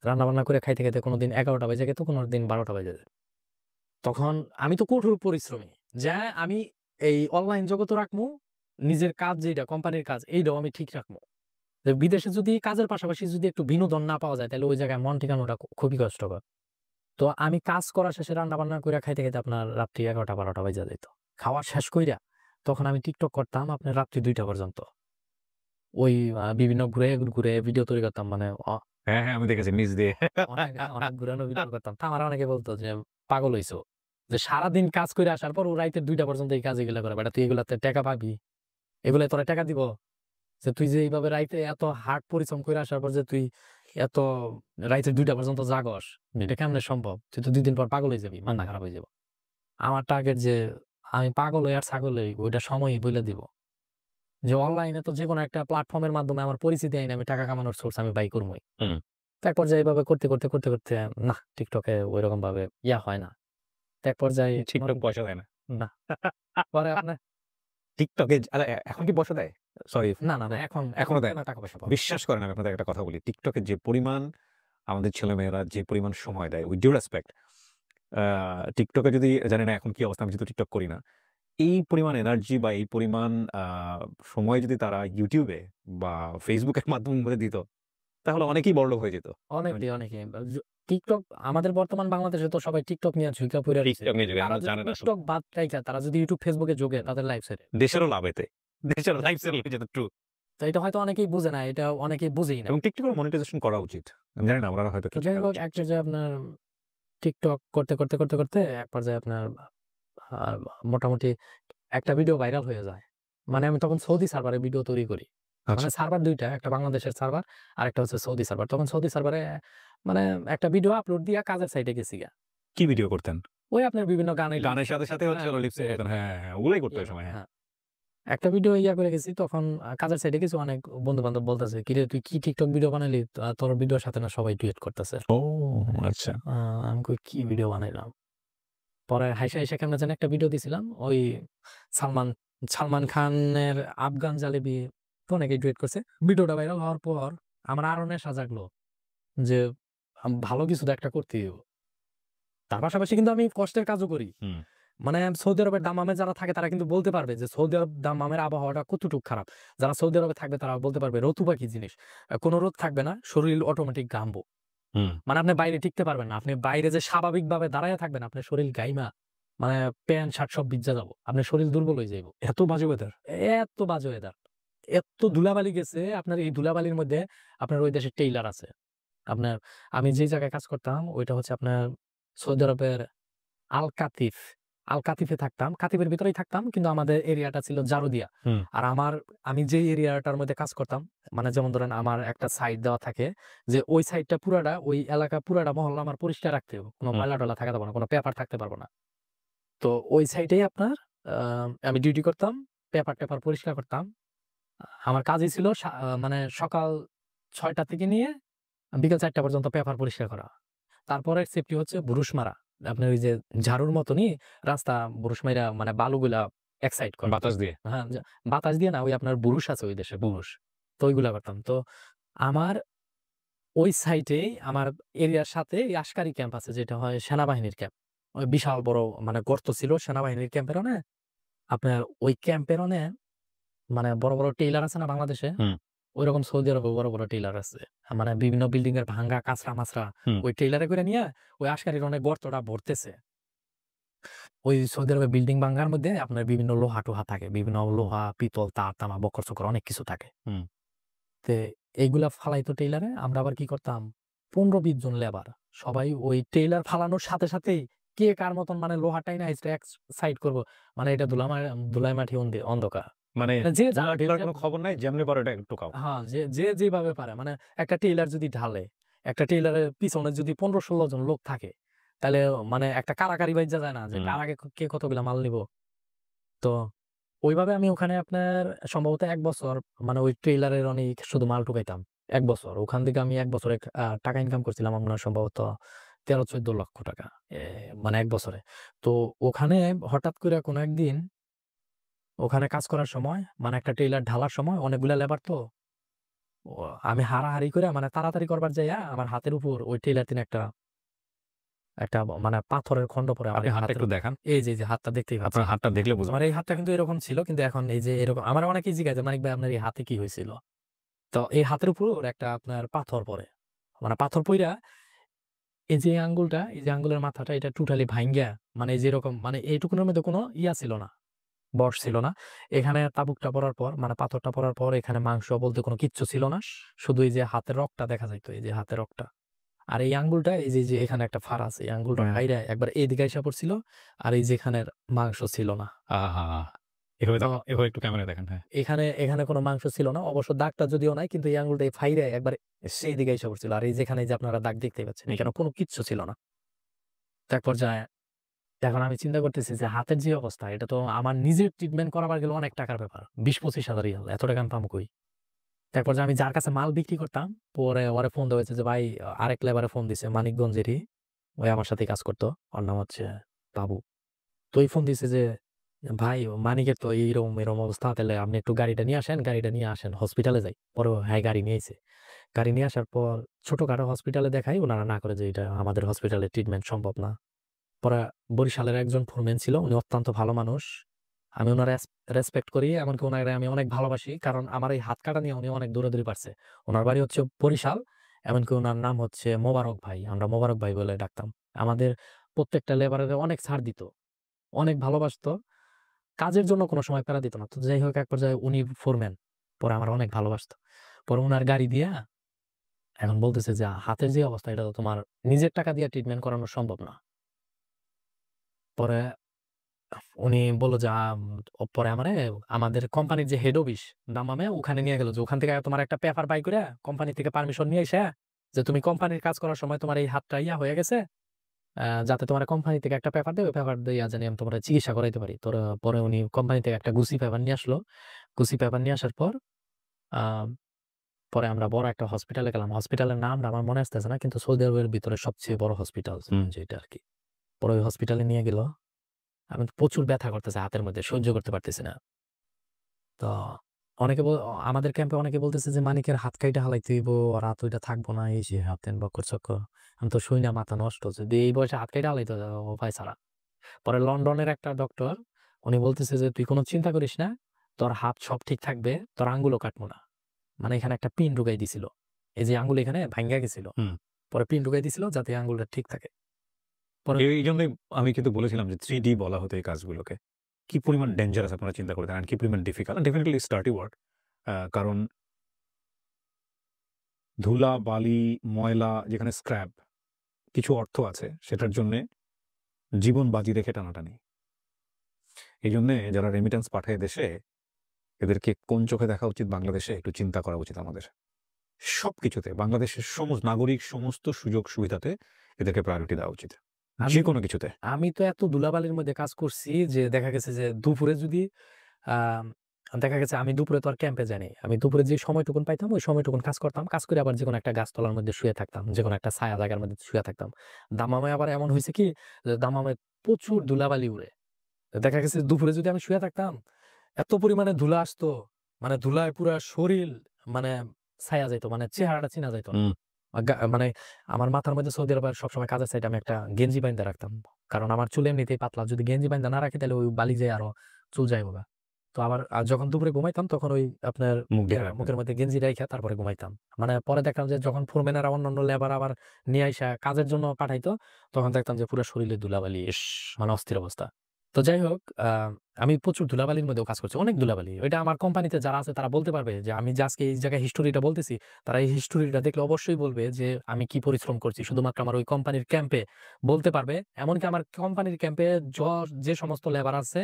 রান্না-বান্না করে খাইতে, খাইতে কোনোদিন ১১টা বেজে যেত, কোনোদিন ১২টা বেজে যেত। তখন আমি তো কঠোর পরিশ্রমী। যে আমি এই অনলাইন জগতও রাখমু, নিজের কাজ যেটা কোম্পানির কাজ এইটাও আমি ঠিক রাখমু। যে বিদেশে যদি কাজের পাশাপাশি যদি একটু বিনোদন না পাওয়া যায় তাহলে ওই জায়গায় মন টিকানোটা খুবই কষ্টকর। তো আমি কাজ করা শেষে রান্না-বান্না কইরা খাইতে, খাইতে আপনার রাত্রি ১১টা-১২টা বাইজা যাইত। খাওয়া শেষ কইরা তখন আমি টিকটক করতাম আপনার রাত্রি ২টা পর্যন্ত। ওই বিভিন্ন ঘুরে, ঘুরে ভিডিও তৈরি করতাম মানে হ্যাঁ, হ্যাঁ, আমি দেখেছি নিচ দিয়ে। অনেক ঘুরানো ভিডিও করতাম। তো আমার অনেকে বলতো যে, "পাগল হইছো। যে সারাদিন কাজ কইরা আসার পর ও রাইতে ২টা পর্যন্ত এই কাজ এগুলা করে। বেটা তুই এগুলাতে টাকা পাবি? এগুলায় তোরে টাকা দিব? যে তুই যে এইভাবে রাইতে এত হার্ড পরিশ্রম কইরা আসার পর যে তুই এত রাইতে ২টা পর্যন্ত জাগস, এটা কেমনে সম্ভব? তুই তো ২ দিন পর পাগল হয়ে যাবি, মাথা খারাপ হয়ে যাবো।" আমার টার্গেট যে আমি পাগল হই আর ছাগল হই ওইটা সময়ই বইলা দিব। যে অনলাইনে তো যেকোনো একটা প্ল্যাটফর্মের মাধ্যমে আমার পরিচিতি আইনে আমি টাকা কামানোর সোর্স আমি বাই করবই। হুম। তো এক পর্যায়ে এভাবে করতে না টিকটকে ঐরকম ভাবে হয় না। তো এক পর্যায়ে TikTok পয়সা দেয় না। না। পরে আপনার TikTok এ এখন কি পয়সা দেয়? সরি, না, এখন এখনো দেয় না। টাকা পয়সা পাবো। বিশ্বাস করেন আমি আপনাদের একটা কথা বলি। TikTok এ যে পরিমাণ আমাদের ছেলেমেয়েরা যে পরিমাণ সময় দেয়, with due respect, a TikTok এ যদি জানি না এখন কি অবস্থা, আমি যেহেতু TikTok করি না। এই পরিমাণ এনার্জি বা এই পরিমাণ আ সময় যদি তারা YouTube এ বা Facebook এর মাধ্যমে দিত, তাহলে অনেকেই বড়লোক হয়ে যেত। অনেকেই। টিকটক আমাদের বর্তমান বাংলাদেশে তো সবাই টিকটক নিয়ে ঝুঁকা পইড়া রইছে। TikTok নিয়ে তারা যদি জানে না আসলে। টিকটক বাদ রাইখা তারা যদি YouTube, Facebook এ যোগে তাদের লাইফ সেট। দেশেরও লাভ এতে। দেশেরও লাইফ সেটেল হয়ে যেত, ট্রু। তো এটা হয়তো অনেকেই বুঝে না। এটা অনেকেই বুঝেই না। এবং TikTok এর মনিটাইজেশন করা উচিত। আমি জানি না, উনারা হয়তো তো কিছু যাই করা হোক উচিত। একটা যে আপনার টিকটক করতে এক পর্যায়ে আপনার আ মোটামুটি একটা ভিডিও ভাইরাল হয়ে যায়। মানে আমি তখন সৌদি সার্ভারে ভিডিও তৈরি করি। আচ্ছা। মানে সার্ভার ২ টা, একটা বাংলাদেশের সার্ভার, আরেকটা হচ্ছে সৌদি সার্ভার। তখন সৌদি সার্ভারে মানে একটা ভিডিও আপলোড দিয়া কাজের সাইটে গেছি গা। কি ভিডিও করতেন? ওই আপনার বিভিন্ন গানের গানের সাথে, সাথে হচ্ছে হলো লিপসিং করতেন। হ্যাঁ, হ্যাঁ, হ্যাঁ। ওগুলাই করতো ওই সময়। হ্যাঁ। হ্যাঁ। একটা ভিডিও করে গেছি তখন কাজের সাইটে কিছু অনেক বন্ধু-বান্ধব বলতেছে, "কিরে তুই কি টিকটক ভিডিও বানাইলি? তোর ভিডিওর সাথে না সবাই ডুয়েট করতেছে।" ও আচ্ছা। আমি কই, "কি ভিডিও বানাইলাম?" পরে হাইসা কেমনে জানি একটা ভিডিও দিছিলাম। ওই সালমান সালমান খানের 'আফগান জালেবি' তো অনেকেই ডুয়েট করছে। ভিডিওটা ভাইরাল হওয়ার পর আমার আরো নেশা জাগলো যে ভালো কিছু তো একটা করতেই হবে। তার পাশাপাশি কিন্তু আমি কষ্টের কাজও করি। হুম। মানে সৌদি আরবের দাম্মামে যারা থাকে তারা কিন্তু বলতে পারবে যে সৌদি আরব দাম্মামের আবহাওয়াটা কতটুক খারাপ। যারা সৌদি আরবে থাকবে তারা বলতে পারবে রতুবা কি জিনিস। কোন রোদ থাকবে না, শরীর অটোমেটিক ঘামবো। হুম। মানে আপনি বাইরে টিকতে পারবেন না। আপনি বাইরে যে স্বাভাবিকভাবে দাঁড়াইয়া থাকবেন, আপনার শরীর গাইমা মানে প্যান্ট শার্ট সব ভিজা যাবো। আপনার শরীর দুর্বল হয়ে যাইব। এত বাজে ওয়েদার? এত বাজে ওয়েদার। এত ধুলাবালি গেছে, আপনার এই ধুলাবালির মধ্যে আপনার ওই দেশে টেইলার আছে। আপনার আমি যে জায়গায় কাজ করতাম ওইটা হচ্ছে আপনার সৌদি আরবের আল কাতিফ। আল কাতিফে থাকতাম। কাতিফের ভিতরেই থাকতাম। কিন্তু আমাদের এরিয়াটা ছিল জারুদিয়া। হুম। আর আমি যেই এরিয়াটার মধ্যে কাজ করতাম, মানে যেমন ধরেন আমার একটা সাইড দেওয়া থাকে যে ওই সাইডটা পুরাটা, ওই এলাকা পুরাটা মহল্লা আমার পরিষ্কার রাখতে হবে। কোন হুম। ময়লা-টয়লা থাকা যাবে না। কোন পেপার থাকতে পারব না। তো ওই সাইডেই আপনার আ আমি ডিউটি করতাম। পেপার-টেপার পরিষ্কার করতাম। আমার কাজই ছিল মানে সকাল ৬টা থেকে নিয়ে বিকেল ৪টা পর্যন্ত পেপার পরিষ্কার করা। তারপরের সেফটি হচ্ছে বুরুশ মারা। আপনার ওই যে ঝাড়ুর মতনই রাস্তা বুরুশ মাইরা মানে বালুগুলা এক সাইড করা। বাতাস দিয়ে? হ্যাঁ, বাতাস দিয়ে না ওই আপনার বুরুশ আছে ওই দেশে বুরুশ। তো ওইগুলা করতাম। তো আমার ওই সাইটেই আমার এরিয়ার সাথে আশকারি ক্যাম্প আছে যেটা হয় সেনাবাহিনীর ক্যাম্প। ওই বিশাল বড় মানে গর্ত ছিল সেনাবাহিনীর ক্যাম্পের ওনে। আপনার ওই ক্যাম্পের ওনে মানে বড় টেইলার আছে না বাংলাদেশে? হুম। ঐরকম সৌদি আরবেও বড় টেইলার আছে। মানে বিভিন্ন বিল্ডিং এর ভাঙ্গা কাঁচরা-মাচরা হুম। ওই টেইলারে করে নিয়া ওই আশকারির অনেক গর্তটা ভরতেছে। ওই সৌদি আরবের বিল্ডিং ভাঙ্গার মধ্যে আপনার বিভিন্ন লোহা-টোহা থাকে। বিভিন্ন লোহা, পিতল, তার, তামা, বক্কর-চক্কর অনেক কিছু থাকে। হুম। তে এইগুলা ফালাইতো টেইলারে। আমরা আবার কি করতাম ১৫-২০ জন লেবার। সবাই ওই টেইলার ফালানোর সাথে সাথেই কে কার মতন মানে লোহা টাইনা এক সাইড করব। মানে এটা ধুলাই মাটি অন্ধকার। মানে মানে যে যার টেইলার কোনো খবর নাই, যেমনি পারো এটা টোকাও। হ্যাঁ, যে যেভাবে পারে। মানে একটা টেইলার যদি ঢালে, একটা টেইলারের পিছনে যদি ১৫-১৬ জন লোক থাকে, তাইলে মানে একটা কারাকারি বাইজা যায় না? যে হুম। কার আগে কে কতগুলা মাল নিবো? তো ওইভাবে আমি ওখানে আপনার সম্ভবত ১ বছর মানে ওই ট্রেইলারের অনেক শুধু মাল ঢুকাইতাম। ১ বছর। ওখান থেকে আমি ১ বছরে টাকা ইনকাম করছিলাম আপনার সম্ভবত ১৩-১৪ লক্ষ টাকা। মানে ১ বছরে। তো ওখানে হঠাৎ করে কোনো একদিন ওখানে কাজ করার সময় মানে একটা ট্রেইলার ঢালার সময় অনেকগুলা লেবার তো ও আমি হারাহারি কইরা মানে তাড়াতাড়ি করবার যাইয়া আমার হাতের উপর ওই টেইলার তিন একটা একটা মানে পাথরের খন্ড পড়ে আমার আপনি এই হাতটা হাতের একটু দেখান। এই যে হাতটা দেখতেই পাচ্ছেন। আপনার হাতটা দেখলে বুঝা আমার এই হাতটা কিন্তু এরকম ছিল কিন্তু এখন এই যে এরকম আমার অনেকেই জিজ্ঞাসা যে, "মানিক ভাই আপনার এই হাতে কি হইছিল?" তো এই হাতের উপর একটা আপনার পাথর পড়ে। মানে পাথর পইড়া এই যে আঙ্গুলটা, এই যে আঙ্গুলের মাথাটা এটা টোটালি ভাইঙ্গা মানে এই যে এরকম মানে এইটুকুনের মধ্যে কোনো ইয়া ছিল না, বশ ছিল না। এখানে তাবুকটা পড়ার পর মানে পাথরটা পড়ার পর এখানে মাংস বলতে কোনো কিচ্ছু ছিল না। শুধু এই যে হাতের রগটা দেখা যাইত, এই যে হাতের রগটা। আর এই আঙ্গুলটা এই যে এখানে একটা ফাড়া আছে। এই আঙ্গুলটা হুম। ফাইড়া একবার এদিকে আইসা পড়ছিল। আর এই যে এখানের মাংস ছিল না। আহা! এভাবে তো এভাবে একটু ক্যামেরায় দেখান। হ্যাঁ। এখানে কোনো মাংস ছিল না। অবশ্য দাগটা যদিও নাই কিন্তু এই আঙ্গুলটা ফাইড়া একবার সেই দিকে আইসা পড়ছিল। আর এই যেখানে এই যে আপনারা দাগ দেখতেই পাচ্ছেন, এখানে কোনো কিচ্ছু ছিল না। তো এক পর্যায়ে এখন আমি চিন্তা করতেছি যে হাতের যে অবস্থা এটা তো আমার নিজের ট্রিটমেন্ট করাবার গেলে অনেক টাকার ব্যাপার। ২০-২৫,০০০ রিয়াল। এত টাকা আমি পামু কই? তারপর যে আমি যার কাছে মাল বিক্রি করতাম, পরে ওরে ফোন দেওয়া হয়েছে যে ভাই আরেক লেবারে ফোন দিছে মানিকগঞ্জেরই। ওই আমার সাথেই কাজ করতো। ওর নাম হচ্ছে বাবু। তো ওই ফোন দিছে যে, "ভাই মানিকের তো এরকম অবস্থা। তাইলে আপনি একটু গাড়িটা নিয়ে আসেন, গাড়িটা নিয়ে আসেন। হসপিটালে যাই।" পরে হ্যাঁ, গাড়ি নিয়ে আইছে। গাড়ি নিয়ে আসার পর ছোটখাটো হসপিটালে দেখাই। উনারা না করে যে এটা আমাদের হসপিটালে ট্রিটমেন্ট সম্ভব না। পরে বরিশালের একজন ফোরম্যান ছিল। উনি অত্যন্ত ভালো মানুষ। আমি উনার রেসপেক্ট করি। এমনকি উনারে আমি অনেক ভালোবাসি। কারণ আমার এই হাত কাটা নিয়ে উনি অনেক দৌড়াদৌড়ি পারছে। উনার বাড়ি হচ্ছে বরিশাল। এমনকি উনার নাম হচ্ছে মোবারক ভাই। আমরা মোবারক ভাই বলে ডাকতাম। আমাদের প্রত্যেকটা লেবারেরে অনেক ছাড় দিত। অনেক ভালোবাসতো। কাজের জন্য কোন সময় প্যারা দিত না। তো যাই হোক এক পর্যায়ে উনি ফোরম্যান। পরে আমার অনেক ভালোবাসতো। পরে উনার গাড়ি দিয়া এখন বলতেছে যে, "হাতের যে অবস্থা এটা তো তোমার নিজের টাকা দিয়ে ট্রিটমেন্ট করানো সম্ভব না।" পরে উনি বলল যে, পরে আমারে আমাদের কোম্পানির যে হেড অফিস দাম্মামে ওখানে নিয়ে গেল যে, "ওখান থেকে তোমার একটা পেপার বাই কইরা কোম্পানি থেকে পারমিশন নিয়ে আইসা যে তুমি কোম্পানির কাজ করার সময় তোমার এই হাতটা ইয়া হয়ে গেছে। যাতে তোমার কোম্পানি থেকে একটা পেপার দেবে। পেপার দিয়া জানি আমি তোমারে চিকিৎসা করাইতে পারি।" পরে উনি কোম্পানি থেকে একটা গুছি পেপার নিয়ে আসলো। গুছি পেপার নিয়ে আসার পর আ পরে আমরা বড় একটা হসপিটালে গেলাম। হসপিটালের নামটা আমার মনে আসতেছে না। কিন্তু সৌদি আরবের ভিতরে সবচেয়ে বড় হসপিটাল হুম। যেটা আরকি। পরে ওই হসপিটালে নিয়ে গেল। আমি প্রচুর ব্যথা করতেছে হাতের মধ্যে সহ্য করতে পারতেছি না। তো অনেকে আমাদের ক্যাম্পে অনেকে বলতেছে যে মানিকের হাত কাইটা হালাইতে হইব, আর হাত ওইটা থাকবো না। এই যে হাত বক্কর-চক্কর। আমি তো শুই না মাথা নষ্ট। যদি এই বয়সে হাত কাইটা হালাইতে উপায় ছাড়া। পরে লন্ডনের একটা ডক্টর উনি বলতেছে যে, "তুই কোন চিন্তা করিস না। তোর হাত সব ঠিক থাকবে। তোর আঙ্গুলও কাটবো না।" মানে এখানে একটা পিন ঢুকাই দিছিল। এই যে আঙ্গুল এখানে ভাইঙ্গা গেছিল। হুম। পরে পিন ঢুকাই দিছিল যাতে আঙ্গুলটা ঠিক থাকে। পরে এইজন্যই আমি কিন্তু বলেছিলাম যে 3D বলা হতো এই কাজগুলোকে। কি পরিমাণ ডেঞ্জারাস আপনারা চিন্তা করে দেখেন, কি পরিমাণ ডিফিকাল্ট। Definitely স্টার্টি work. কারণ ধুলা, বালি, ময়লা যেখানে স্ক্র্যাপ কিছু অর্থ আছে সেটার জন্যে জীবন বাজি রেখে টানাটানি। এইজন্যে যারা রেমিট্যান্স পাঠায় দেশে, এদেরকে কোন চোখে দেখা উচিত বাংলাদেশে একটু চিন্তা করা উচিত আমাদের। সবকিছুতে বাংলাদেশের নাগরিক সমস্ত সুযোগ সুবিধাতে এদেরকে প্রায়োরিটি দেওয়া উচিত। আমি যেকোনো কিছুতে। আমি তো এত ধুলাবালির মধ্যে কাজ করছি যে দেখা গেছে যে দুপুরে যদি আম দেখা গেছে আমি দুপুরে তো আর ক্যাম্পে যাই নাই। আমি দুপুরে যে সময়টুকুন পাইতাম ওই সময়টুকুন কাজ করতাম। কাজ করে আবার যেকোনো একটা গাছতলার মধ্যে শুয়ে থাকতাম। যেকোনো একটা ছায়া জায়গার মধ্যে শুয়ে থাকতাম। দাম্মামে আবার এমন হইছে কি যে দাম্মামে প্রচুর ধুলাবালি উড়ে। দেখা গেছে দুপুরে যদি আমি শুয়ে থাকতাম, এত পরিমাণে ধুলা আসতো, মানে ধুলায় পুরা শরীর মানে ছায়া যাইত। মানে চেহারাটা চিনা যাইত না। হুম। মানে আমার মাথার মধ্যে সৌদি আরবের সবসময় কাজের সাইডে আমি একটা গেঞ্জি বাইন্ধা রাখতাম। কারণ আমার চুল এমনিতেই পাতলা। যদি গেঞ্জি বাইন্ধা না রাখি তাহলে ওই বালি যেয়ে আরো চুল যাইবো গা। তো আবার যখন দুপুরে ঘুমাইতাম তখন ওই আপনার মুখ ঢেকে রাখতেন। মুখের মধ্যে গেঞ্জি রাইখা তারপরে ঘুমাইতাম। মানে পরে দেখলাম যে যখন ফোরম্যানেরা অন্যান্য লেবার আবার নিয়ে আইসা কাজের জন্য পাঠাইতো, তখন দেখতাম যে পুরা শরীরে ধুলাবালি। ইস! মানে অস্থির অবস্থা। তো যাই হোক আমি প্রচুর ধুলাবালির মধ্যেও কাজ করছি। অনেক ধুলাবালি। ওইটা আমার কোম্পানিতে যারা আছে তারা বলতে পারবে যে আমি যে আজকে এই জায়গায় হিস্টোরিটা বলতেছি, তারা এই হিস্টোরিটা দেখলে অবশ্যই বলবে যে আমি কি পরিশ্রম করছি। শুধুমাত্র আমার ওই কোম্পানির ক্যাম্পে বলতে পারবে। এমনকি আমার কোম্পানির ক্যাম্পে যে সমস্ত লেবার আছে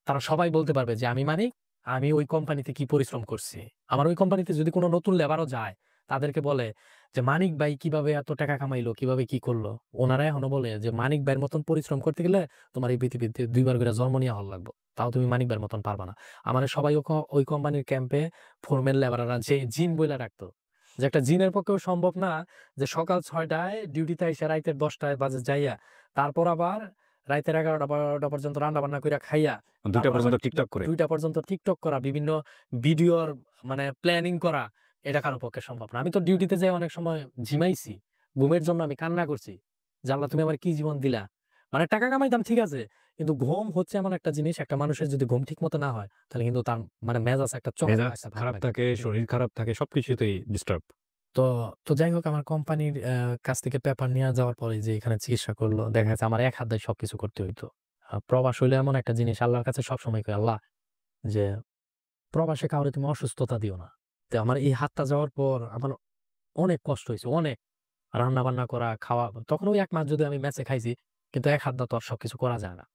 তারা সবাই বলতে পারবে যে আমি মানিক, আমি ওই কোম্পানিতে কি পরিশ্রম করছি। আমার ওই কোম্পানিতে যদি কোন নতুন লেবারও যায়, তাদেরকে বলে যে মানিক ভাই কিভাবে এত টাকা কামাইলো, কিভাবে কি করলো। উনারা এখনো বলে যে মানিক ভাইয়ের মতন পরিশ্রম করতে গেলে তোমার এই পৃথিবীতে ২ বার করে জন্ম নেয়া হল লাগবো। তাও তুমি মানিক ভাইয়ের মতন পারবা না। আমারে সবাই ওই কোম্পানির ক্যাম্পে ফোরম্যান লেবাররা যে জিন বইলা ডাকতো। যে একটা জিনের পক্ষেও সম্ভব না যে সকাল ৬ টায় ডিউটিতে আইসা রাইতের ১০ টায় বাজে যাইয়া, তারপর আবার রাইতের ১১টা-১২টা পর্যন্ত রান্না-বান্না কইরা খাইয়া ২টা তারপর আবার পর্যন্ত টিকটক করে। ২ টা পর্যন্ত টিকটক করা, বিভিন্ন ভিডিওর মানে প্ল্যানিং করা, এটা কারো পক্ষে সম্ভব না। আমি তো ডিউটিতে যাই অনেক সময় ঝিমাইছি। ঘুমের জন্য আমি কান্না করছি। যে আল্লাহ তুমি আমার কি জীবন দিলা? মানে টাকা কামাইতাম ঠিক আছে। কিন্তু ঘুম হচ্ছে এমন একটা জিনিস, একটা মানুষের যদি ঘুম ঠিক মতো না হয়, তাহলে কিন্তু তার মানে মেজাজ একটা চরম মেজাজ একটা ভাব খারাপ লাগে। থাকে, শরীর খারাপ থাকে, সবকিছুতেই ডিস্টার্ব। তো তো যাই হোক আমার কোম্পানির কাছ থেকে পেপার নিয়ে যাওয়ার পরে যে এখানে চিকিৎসা করলো, দেখা যাচ্ছে আমার এক হাত দিয়ে সবকিছু করতে হইতো। প্রবাস হইলো এমন একটা জিনিস আল্লাহর কাছে সবসময় কই, "আল্লাহ যে প্রবাসে কাউরে তুমি অসুস্থতা দিও না।" তো আমার এই হাতটা যাওয়ার পর আমার অনেক কষ্ট হইছে, অনেক। রান্না-বান্না করা, খাওয়া তখন ওই ১ মাস যদি আমি মেসে খাইছি, কিন্তু এক হাত দিয়ে তো আর সবকিছু করা যায় না।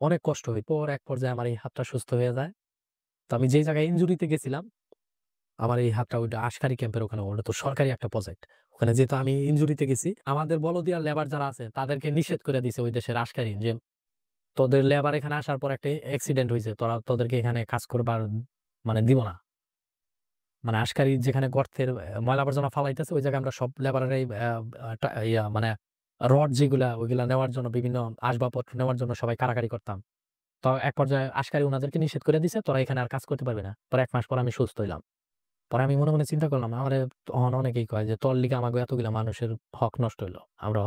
অনেক কষ্ট হয়। পর এক পর্যায়ে আমার এই হাতটা সুস্থ হয়ে যায়। তো আমি যেই জায়গায় ইনজুরিতে গেছিলাম, আমার এই হাতটা ওইটা আশকারি ক্যাম্পের ওখানে, ওটা তো সরকারি একটা প্রজেক্ট। ওখানে যেহেতু আমি ইনজুরিতে গেছি, আমাদের বলদিয়া লেবার যারা আছে তাদেরকে নিষেধ করে দিছে ওই দেশের আশকারি যে, "তোদের লেবার এখানে আসার পর একটা অ্যাক্সিডেন্ট হইছে। তোদেরকে এখানে কাজ করবার মানে দিব না।" মানে আশকারি যেখানে গর্তের ময়লা আবর্জনা ফালাইতেছে ওই জায়গায় আমরা সব লেবারেরাই মানে রড যেগুলা ওইগুলা নেওয়ার জন্য বিভিন্ন আসবাবপত্র নেওয়ার জন্য সবাই কাড়াকাড়ি করতাম। তো এক পর্যায়ে আশকারি উনাদেরকে নিষেধ করে দিছে, "তোরা এখানে আর কাজ করতে পারবি না।" পরে ১ মাস পর আমি সুস্থ হইলাম। পরে আমি মনে, মনে চিন্তা করলাম আমারে তখন অনেকেই কয় যে, "তোর লিগে আমাগো এতগুলা মানুষের হক নষ্ট হইলো। আমরা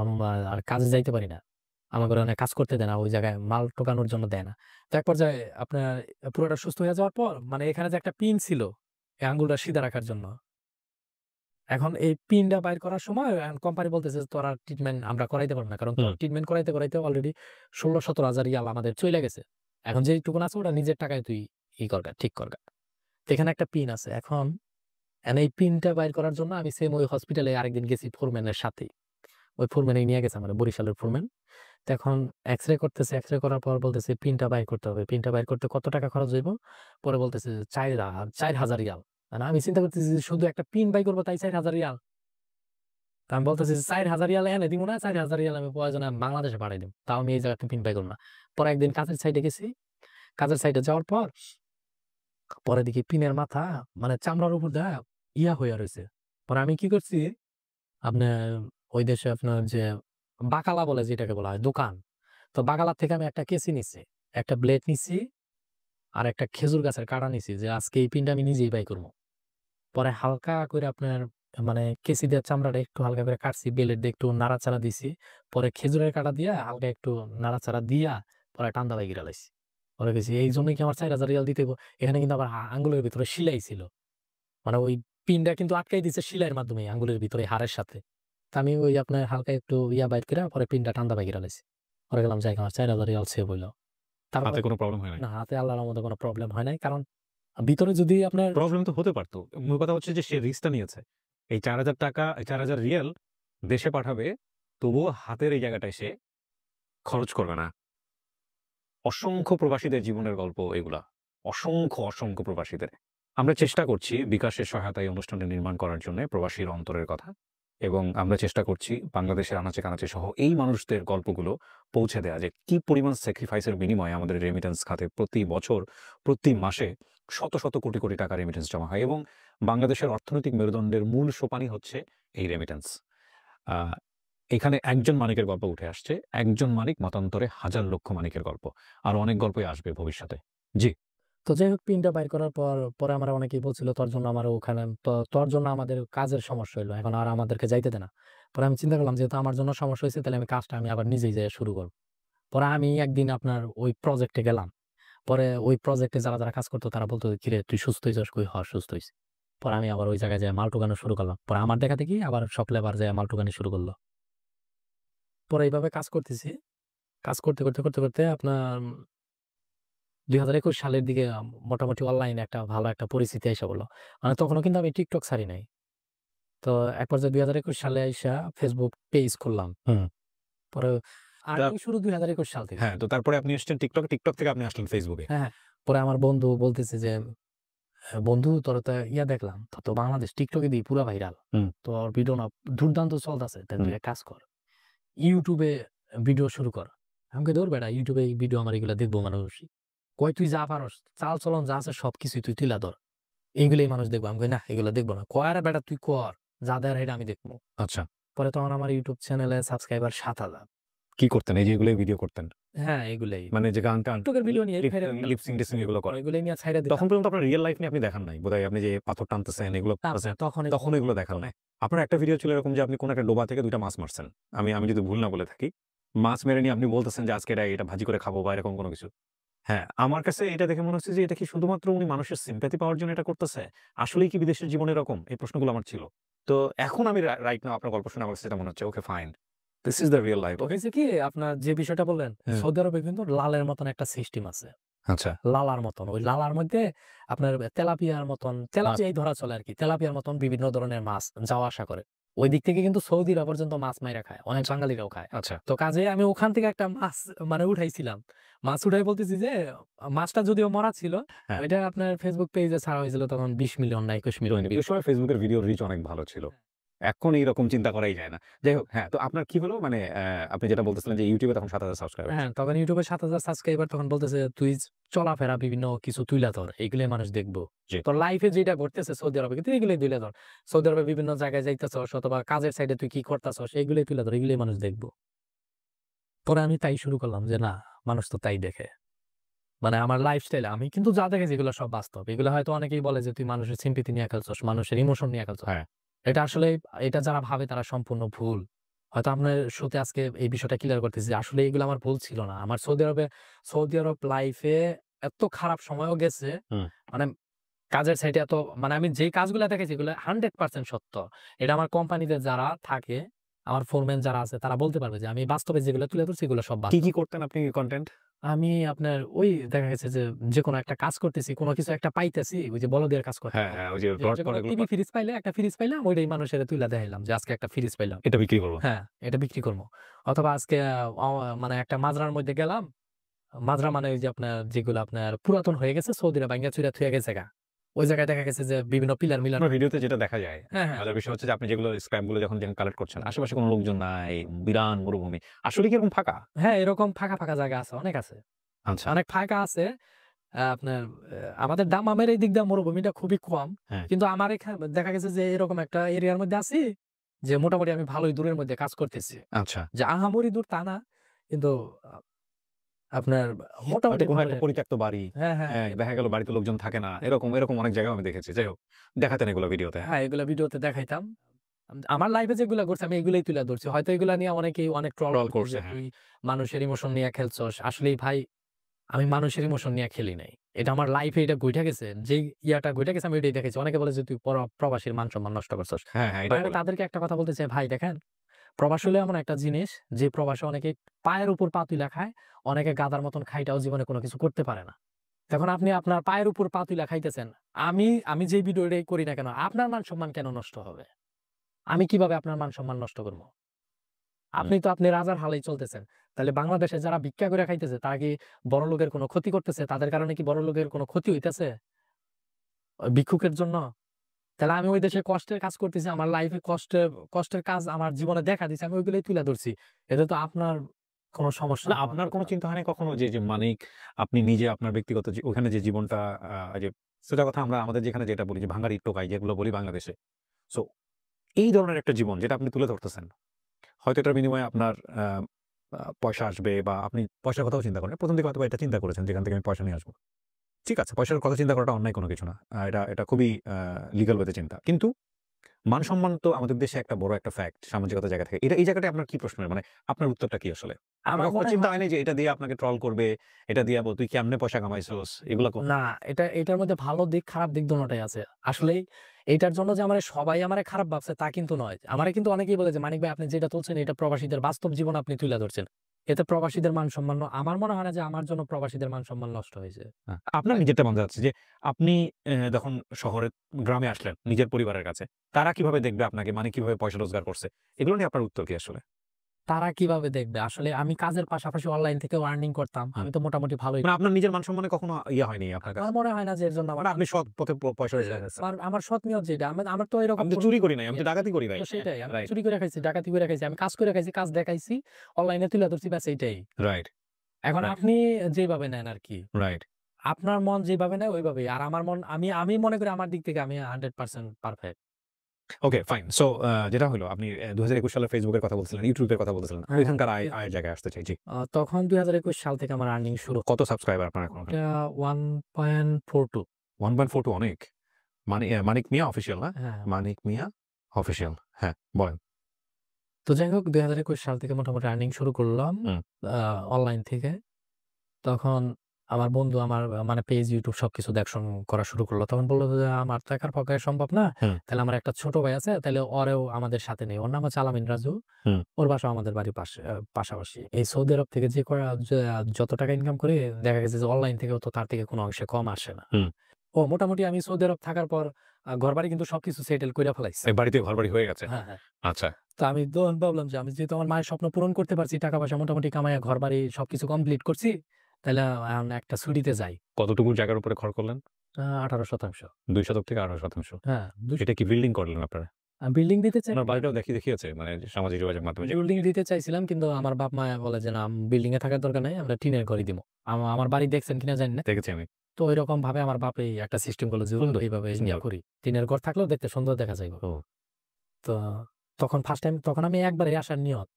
আর কাজে যাইতে পারি না। আমাগরে অনেক কাজ করতে দেয় না। ওই জায়গায় মাল টোকানোর জন্য দেয় না।" তো এক পর্যায়ে আপনার পুরোটা সুস্থ হয়ে যাওয়ার পর মানে এখানে যে একটা পিন ছিল, এই আঙ্গুলটা সিধা রাখার জন্য। এখন এই পিনটা বাইর করার সময় কোম্পানি বলতেছে যে, "তোর আর ট্রিটমেন্ট আমরা করাইতে পারব না।" কারণ তোর হুম। ট্রিটমেন্ট করাইতে অলরেডি ১৬-১৭ হাজার রিয়াল আমাদের চইলা গেছে। এখন যেইটুকুন আছে ওটা নিজের টাকায় তুই করগা, ঠিক করগা। তো এখানে একটা পিন আছে। এখন এই পিনটা বাইর করার জন্য আমি সেম ওই হসপিটালে আরেকদিন গেছি ফোরম্যানের সাথেই। ওই ফোরম্যানই নিয়ে গেছে আমারে, বরিশালের ফোরম্যান। তো এখন এক্স-রে করতেছে, এক্স-রে করার পর বলতেছে পিনটা বাইর করতে হবে। পিনটা বাইর করতে কত টাকা খরচ হইব? পরে বলতেছে ৪,০০০ রিয়াল। মানে আমি চিন্তা করতেছি যে শুধু একটা পিন বাই করব তাই ৪,০০০ রিয়াল। তো আমি বলতেছি যে ৪,০০০ রিয়াল এনে দিমু না, ৪,০০০ রিয়াল আমি প্রয়োজনে বাংলাদেশে পাঠাই দিমু। তাও আমি এই জায়গাতে পিন বাই করব না। পরে একদিন কাজের সাইডে গেছি। কাজের সাইডে যাওয়ার পর পরে দেখি পিনের মাথা মানে চামড়ার উপর দিয়া হইয়া রইছে। পরে আমি কি করছি, আপনার ওই দেশে আপনার যে বাকালা বলে যেটাকে বলা হয় দোকান। তো বাকালার থেকে আমি একটা কেচি নিছি, একটা ব্লেড নিছি, আর একটা খেজুর গাছের কাটা নিছি যে আজকে এই পিনটা আমি নিজেই বাই করব। পরে হালকা করে আপনার মানে কেচি দিয়ে চামড়াটা একটু হালকা করে কাটছি, ব্লেড দিয়ে একটু নাড়াচাড়া দিছি। পরে খেজুরের কাঁটা দিয়া হালকা একটু নাড়াচাড়া দিয়া পরে টান্দা বাইর লাইছি। পরে গেছি এইজন্যই কি আমার ৪,০০০ রিয়াল দিতে হইব? এখানে কিন্তু আবার আঙ্গুলের ভিতরে সিলাই ছিল। মানে ওই পিনটা কিন্তু আটকাই দিছে সেলাইয়ের মাধ্যমে আঙ্গুলের ভিতরে হাড়ের সাথে। তো আমি ওই আপনার হালকা একটু বাইর কইরা পরে পিনটা টান্দা বাইর লাইছি। পরে গেলাম যাক আমার ৪,০০০ রিয়াল সেভ হইল। তারপরে হাতে কোনো প্রবলেম হয় নাই? না হাতে আল্লাহর রহমতে কোনো প্রবলেম হয় নাই। কারণ ভিতরে যদি আপনার প্রবলেম তো হতে পারত। মূল কথা হচ্ছে যে সে রিস্কটা নিয়েছে। এই ৳৪,০০০ ৳৪,০০০ রিয়াল দেশে পাঠাবে, তবুও হাতের এই জায়গাটায় সে খরচ করবে না। অসংখ্য প্রবাসীদের জীবনের গল্প এগুলা। অসংখ্য প্রবাসীদের। আমরা চেষ্টা করছি বিকাশের সহায়তায় এই অনুষ্ঠানটি নির্মাণ করার জন্যে প্রবাসীর অন্তরের কথা। এবং আমরা চেষ্টা করছি বাংলাদেশের আনাচে-কানাচে সহ এই মানুষদের গল্পগুলো পৌঁছে দেয়া যে কি পরিমাণ স্যাক্রিফাইস এর বিনিময়ে আমাদের রেমিটেন্স খাতে প্রতি বছর, প্রতি মাসে শত কোটি টাকা রেমিটেন্স জমা হয় এবং বাংলাদেশের অর্থনৈতিক মেরুদণ্ডের মূল সোপানই হচ্ছে এই রেমিটেন্স। আ এখানে একজন মানিকের গল্প উঠে আসছে। একজন মানিক মতান্তরে হাজার লক্ষ মানিকের গল্প। আরো অনেক গল্পই আসবে ভবিষ্যতে। জি। তো যাই হোক পিনটা বাইর করার পর পরে আমার অনেকেই বলছিল তোর জন্য আমার ওখানে তোর জন্য আমাদের কাজের সমস্যা হইলো। এখন আর আমাদেরকে যাইতে দে না। পরে আমি চিন্তা করলাম যেহেতু আমার জন্য সমস্যা হইছে তাহলে আমি কাজটা আমি আবার নিজেই যাইয়া শুরু করব। পরে আমি একদিন আপনার ওই প্রজেক্টে গেলাম। পরে ওই প্রজেক্টে যারা কাজ করতো তারা বলতো, "কিরে তুই সুস্থ হইছস?" কই, "হ সুস্থ হইছি।" পরে আমি আবার ওই জায়গায় যেয়ে মাল টুকানো শুরু করলাম। পরে আমার দেখা দেখি আবার সব লেবার যেয়ে মাল টুকানি শুরু করল। পরে এইভাবে কাজ করতেছি। কাজ করতে আপনার ২০২১ সালের দিকে মোটামুটি অনলাইনে একটা ভালো একটা পরিস্থিতি আইসা পড়ল। মানে তখনও কিন্তু আমি TikTok ছাড়ি নাই। তো এক পর্যায়ে ২০২১ সালে আইসা Facebook পেজ খুললাম। হুম। পরে তা আর্নিং শুরু ২০২১ সাল থেকে। হ্যাঁ, তো তারপরে আপনি এসছেন TikTok, TikTok থেকে আপনি আসলেন Facebook এ। হ্যাঁ, হ্যাঁ। পরে আমার বন্ধু বলতেছে যে, বন্ধু তোর তো দেখলাম। তোর তো বাংলাদেশ TikTok এ দিয়ে পুরা ভাইরাল। হুম, তোর ভিডিও না দুর্দান্ত চলতেছে। তাইলে হুম। তুই এক কাজ কর। YouTube এ ভিডিও শুরু কর।" আমি কই, "ধুর বেটা YouTube এ ভিডিও আমার এগুলা দেখবো মানুষ।" কয়, "তুই যা পারস, চাল-চলন যা আছে সবকিছুই তুই তুইলা ধর। এইগুলাই মানুষ দেখবো।" আমি কই, "না, এগুলা দেখবো না।" কয়, "আরে বেটা তুই কর। যা দেয়ার হেডা আমি দেখবো।" আচ্ছা। পরে তখন আমার YouTube চ্যানেলে সাবস্ক্রাইবার ৭,০০০। কি করতেন? এই যে এগুলোই ভিডিও করতেন? হ্যাঁ, এগুলাই। মানে যে গান-টান, টিকটকের ভিডিও নিয়ে ছেড়ে দিতাম। লিপসিং টিপসিং এগুলো করেন? এগুলাই নিয়ে ছাইড়া দিতাম। তখন পর্যন্ত আপনার রিয়াল লাইফ নিয়ে আপনি দেখান নাই। বোধহয় আপনি যে পাথর টানতেছেন এগুলো না, করতেছেন, তখন তখন এগুলো দেখান নাই। আপনার একটা ভিডিও ছিল এরকম যে আপনি কোন একটা ডোবা থেকে ২ টা মাছ মারছেন। আমি যদি ভুল না বলে থাকি। মাছ মেরে নিয়ে আপনি বলতেছেন যে আজকে এটা ভাজি করে খাবো বা এরকম কোন কিছু। হ্যাঁ, আমার কাছে এটা দেখে মনে হচ্ছে যে এটা কি শুধুমাত্র উনি মানুষের সিম্প্যাথি পাওয়ার জন্য এটা করতেছে? আসলেই কি বিদেশের জীবন এরকম? এই প্রশ্নগুলো আমার ছিল। তো এখন আমি রাইট নাও আপনার গল্প শুনে আমার কাছে যেটা মনে হচ্ছে okay fine. This is the Real life. তো হয়েছে কি আপনার যে বিষয়টা বললেন, হ্যাঁ। সৌদি আরবে কিন্তু লালের মতন একটা সিস্টেম আছে। আচ্ছা। লালার মতন। ওই লালার মধ্যে আপনার তেলাপিয়ার মতন, তেলাপিয়াই ধরা চলে আরকি। তেলাপিয়ার মতন বিভিন্ন ধরনের মাছ যাওয়া আসা করে। ওই দিক থেকে কিন্তু সৌদিরা পর্যন্ত মাছ মাইরা খায়। অনেক বাঙালিরাও খায়। আচ্ছা। তো কাজেই আমি ওখান থেকে একটা মাছ মানে উঠাইছিলাম। মাছ উঠাই বলতেছি যে মাছটা যদিও মরা ছিল, হ্যাঁ। ওইটা আপনার Facebook পেজে ছাড়া হয়েছিল তখন ২০ মিলিয়ন না ২১ মিলিয়ন ওই সময় Facebook এর ভিডিওর রিচ অনেক ভালো ছিল। এখন এইরকম চিন্তা করাই যায় না। যাই হোক, হ্যাঁ, তো আপনার কি হলো? মানে আপনি যেটা বলতেছিলেন যে YouTube এ তখন ৭,০০০ সাবস্ক্রাইবার। হ্যাঁ, তখন YouTube এ ৭,০০০ সাবস্ক্রাইবার তখন বলতেছে, "তুই চলাফেরা বিভিন্ন কিছু তুইলা ধর। এগুলাই মানুষ দেখবো। জি। তোর লাইফে যেটা ঘটতেছে সৌদি আরবে কিন্তু এগুলাই তুইলা ধর। সৌদি আরবে বিভিন্ন জায়গায় যাইতেছস অথবা কাজের সাইডে তুই কি করতাছস এগুলাই তুইলা ধর। এগুলাই মানুষ দেখবো।" পরে আমি তাই শুরু করলাম যে না, মানুষ তো তাই দেখে। মানে আমার লাইফস্টাইল আমি কিন্তু যা দেখেছি এগুলো সব বাস্তব। এগুলো হয়তো অনেকেই বলে যে তুই মানুষের সিম্পাথি নিয়ে খেলছস, মানুষের ইমোশন নিয়ে খেলছস। হ্যাঁ। এটা আসলে এটা যারা ভাবে তারা সম্পূর্ণ ভুল। হয়তো আপনার শোতে আজকে এই বিষয়টা ক্লিয়ার করতেছি যে আসলে এগুলো আমার ভুল ছিল না। আমার সৌদি আরব লাইফে এত খারাপ সময়ও গেছে। হুম। মানে কাজের সাইডে এত মানে আমি যেই কাজগুলা দেখেছি এগুলো 100% সত্য। এটা আমার কোম্পানিতে যারা থাকে, আমার ফোরম্যান যারা আছে তারা বলতে পারবে যে আমি বাস্তবে যেগুলো তুলে ধরছি এগুলো সব কি, বাস্তব। কি করতেন আপনি কনটেন্ট? আমি আপনার ওই দেখা গেছে যে যেকোনো একটা কাজ করতেছি, কোন কিছু একটা পাইতেছি, ওই যে বলদের কাজ করতে হ্যাঁ, হয়। হ্যাঁ, ওই যে যে রড যেকোনো টড এগুলো টিভি ফ্রিজ পাইলে একটা ফ্রিজ পাইলাম ওইটাই মানুষের তুইলা দেখাইলাম যে আজকে একটা ফ্রিজ পাইলাম। এটা বিক্রি করব। হ্যাঁ, এটা বিক্রি করব। অথবা আজকে অ মানে একটা মাজরার মধ্যে গেলাম। মাজরা মানে ওই যে আপনার যেগুলো আপনার পুরাতন হয়ে গেছে সৌদিরা ভাইঙ্গা চুইরা থুইয়া গেছে গা। ওই জায়গায় দেখা গেছে যে বিভিন্ন পিলার মিলানো। আপনার ভিডিওতে যেটা দেখা যায়, হ্যাঁ, হ্যাঁ। মজার বিষয় হচ্ছে যে আপনি যেগুলো স্ক্র্যাপ গুলো যখন কালেক্ট করছেন, আশেপাশে কোনো লোকজন নাই, বিরান মরুভূমি। আসলে কি এরকম ফাঁকা? হ্যাঁ, এরকম ফাঁকা, ফাঁকা জায়গা আছে, অনেক আছে। আচ্ছা। অনেক ফাঁকা আছে। আপনার আমাদের দামামের এই দিক দিয়ে মরুভূমিটা খুবই কম। হ্যাঁ। কিন্তু আমার দেখা গেছে যে এরকম একটা এরিয়ার মধ্যে আছি যে মোটামুটি আমি ভালোই দূরের মধ্যে কাজ করতেছি। আচ্ছা। যে আহামরি দূর তা না। কিন্তু আ আপনার মোটামুটি হয়তো কোনো একটা ভালোই আরকি। পরিত্যক্ত বাড়ি। হ্যাঁ, হ্যাঁ। হ্যাঁ, দেখা গেল বাড়িতে লোকজন থাকে না। এরকম অনেক জায়গায় আমি দেখেছি। যাই হোক, দেখাতেন এগুলো ভিডিওতে। হ্যাঁ, এগুলা ভিডিওতে দেখাইতাম। আমার লাইফে যেগুলা ঘটছে আমি এগুলাই তুলে ধরছি। হয়তো এগুলা নিয়ে অনেকেই অনেক ট্রল ট্রল করছে করছে, যে, হ্যাঁ। "তুই মানুষের ইমোশন নিয়ে খেলছস।" আসলেই ভাই আমি মানুষের ইমোশন নিয়ে খেলি নাই। এটা আমার লাইফে এটা ঘইটা গেছে। যেই ইয়াটা ঘইটা গেছে আমি এটাই দেখেছি। অনেকে বলে যে, "তুই প্রবাসীর মান-সম্মান নষ্ট করছস।" হ্যাঁ, হ্যাঁ, ভাই এটাই আমি বলে। তাদেরকে একটা কথা বলতে চাই, ভাই দেখেন, প্রবাস হলো এমন একটা জিনিস যে প্রবাসে অনেকে পায়ের উপর পা তুইলা খায়, অনেকে গাধার মতন খাইটাও জীবনে কোনো কিছু করতে পারে না। এখন আপনি আপনার পায়ের উপর পা তুইলা খাইতেছেন। আমি যেই ভিডিওটাই করি না কেন, আপনার মান-সম্মান কেন নষ্ট হবে? আমি কিভাবে আপনার মান-সম্মান নষ্ট করব? হুম। আপনি রাজার হালেই চলতেছেন। তাইলে বাংলাদেশে যারা ভিক্ষা করে খাইতেছে তারা কি বড়লোকের কোনো ক্ষতি করতেছে? তাদের কারণে কি বড়লোকের কোনো ক্ষতি হইতেছে? ভিক্ষুকের জন্য? তাহলে আমি ওই দেশে কষ্টের কাজ করতেছি। আমার লাইফে কষ্টের কাজ আমার জীবনে দেখা দিছে। আমি ওইগুলোই তুলে ধরছি। এতে তো আপনার কোনো সমস্যা না, হওয়ার আপনার কথা কোনো না। চিন্তা হয় নাই কখনো যে মানিক আপনি নিজে আপনার ব্যক্তিগত ওখানে যে জীবনটা যে সোজা কথা আমরা আমাদের যেখানে যেটা বলি যে ভাঙ্গারি টোকাই যেগুলো বলি বাংলাদেশে। সো এই ধরনের একটা জীবন যেটা আপনি তুলে ধরতেছেন। হয়তো এটার বিনিময়ে আপনার আ আ পয়সা আসবে বা আপনি পয়সার কথাও চিন্তা করেন। ১ম দিকে হয়তোবা এটা চিন্তা করেছেন যেখান থেকে আমি পয়সা নিয়ে আসবো। ঠিক আছে, পয়সার কথা চিন্তা করাটা অন্যায় কোনো কিছু না। এটা খুবই লিগ্যাল ওয়েতে চিন্তা। কিন্তু মান-সম্মান তো আমাদের দেশে একটা বড় একটা ফ্যাক্ট সামাজিকতার জায়গা থেকে। এই জায়গাটায় আপনার কি প্রশ্ন? মানে আপনার উত্তরটা কি আসলে? আপনার আমার কখনো মনে চিন্তা হয় হয় নাই যে এটা দিয়ে আপনাকে ট্রল করবে, এটা দিয়ে তুই কেমনে পয়সা কামাইছস? এগুলা না, এটার মধ্যে ভালো দিক, খারাপ দিক দোনোটাই আছে। আসলেই এইটার জন্য যে সবাই আমারে খারাপ ভাবছে তা কিন্তু নয়। আমারে কিন্তু অনেকেই বলে যে, "মানিক ভাই আপনি যেটা তুলছেন এটা প্রবাসীদের বাস্তব জীবন আপনি তুলে ধরছেন। এতে প্রবাসীদের মান-সম্মান আমার মনে হয় না যে আমার জন্য প্রবাসীদের মান-সম্মান নষ্ট হয়েছে।" আপনার নিজেরটা মনে যাচ্ছে যে আপনি যখন গ্রামে আসলেন নিজের পরিবারের কাছে, তারা কিভাবে দেখবে আপনাকে? মানে কিভাবে পয়সা রোজগার করছে? এগুলো নিয়ে আপনার উত্তর কি আসলে? তারা কিভাবে দেখবে? আসলে আমি কাজের পাশাপাশি অনলাইন থেকেও আর্নিং করতাম। হুম। আমি তো মোটামুটি ভালোই মানে আপনার নিজের মান-সম্মানে কখনো ইয়ে হয়নি আপনার কাছে? আমার মনে হয় না যে এর জন্য আমার মানে আপনি সৎ পথে পয়সা রোজগার করছেন। আমার সৎ নিয়ত যেটা আমার তো এরকম আমি তো কোনো চুরি করি নাই, আমি তো ডাকাতি করি নাই। তো সেটাই। আমি রাইট, চুরি করে খাইছি, ডাকাতি করে খাইছি। আমি কাজ করে খাইছি, কাজ দেখাইছি। অনলাইনে তুলে ধরছি ব্যাস এইটাই। রাইট, এখন রাইট, আপনি যেভাবে নেন আরকি। রাইট। আপনার মন যেভাবে নেয় ওইভাবেই। আর আমার মন আমি মনে করি আমার দিক থেকে আমি 100% পারফেক্ট। ওকে, ফাইন। সো যেটা হলো আপনি ২০২১ সালে ফেসবুকের কথা বলছিলেন, ইউটিউবের কথা বলছিলেন। আমি হ্যাঁ, এখানকার হ্যাঁ। আয়ের জায়গায় আসতে চাই। জি। তখন ২০২১ সাল থেকে আমার আর্নিং শুরু। কত সাবস্ক্রাইবার আপনার এখন ওখানে? এটা 1.42। 1.42 অনেক। মানিক মিয়া অফিসিয়াল না? হ্যাঁ। মানিক মিয়া অফিসিয়াল। হ্যাঁ, বলেন। তো যাই হোক ২০২১ সাল থেকে মোটামুটি আর্নিং শুরু করলাম হুম। অনলাইন থেকে। তখন আমার বন্ধু আমার মানে পেজ, ইউটিউব সবকিছু করা শুরু করলো। তখন বলল যে, "আমার তো একার পক্ষে সম্ভব না। হুম। তাহলে আমার একটা ছোট ভাই আছে, তাইলে ওরেও আমাদের সাথে নেই।" ওর নাম হচ্ছে আলামিন রাজু। হুম। ওর বাসাও আমাদের বাড়ির পাশাপাশি। এই সৌদি আরব থেকে যত টাকা ইনকাম করি, দেখা গেছে যে অনলাইন থেকেও তো তার থেকে কোনো অংশে কম আসে না। হুম। মোটামুটি আমি সৌদি আরব থাকার পর ঘরবাড়ি কিন্তু সবকিছু সেটেল কইরা ফেলাইছি। এই বাড়িতে ঘরবাড়ি হয়ে গেছে। হ্যাঁ, হ্যাঁ। আচ্ছা। তো আমি তখন ভাবলাম যে আমি যেহেতু আমার মায়ের স্বপ্ন পূরণ করতে পারছি, টাকা-পয়সা মোটামুটি কামাইয়া ঘরবাড়ি সবকিছু কমপ্লিট করছি, তাইলে এখন একটা ছুটিতে যাই। কতটুকু জায়গার উপরে ঘর করলেন? ১৮% ২ শতক থেকে ১৮%। হ্যাঁ, এটা কি বিল্ডিং করলেন আপনারা? বিল্ডিং দিতে চাই আপনার বাড়িটাও দেখিয়েছে মানে সামাজিক যোগাযোগ মাধ্যমে যে বিল্ডিং দিতে চাইছিলাম কিন্তু আমার বাপ-মা বলে যে, "না, বিল্ডিং এ থাকার দরকার নাই। আমরা টিনের ঘরই দিমু।" আমার বাড়ি দেখছেন কিনা জানি না। দেখেছি আমি। তো ঐরকম ভাবে আমার বাপ এই একটা সিস্টেম করলো যে, সুন্দর, এইভাবে ইয়া সুন্দর। করি। টিনের ঘর থাকলেও দেখতে সুন্দর দেখা যাইব। ও। তো তখন ফার্স্ট টাইম তখন আমি একবারে আসার নিয়ত।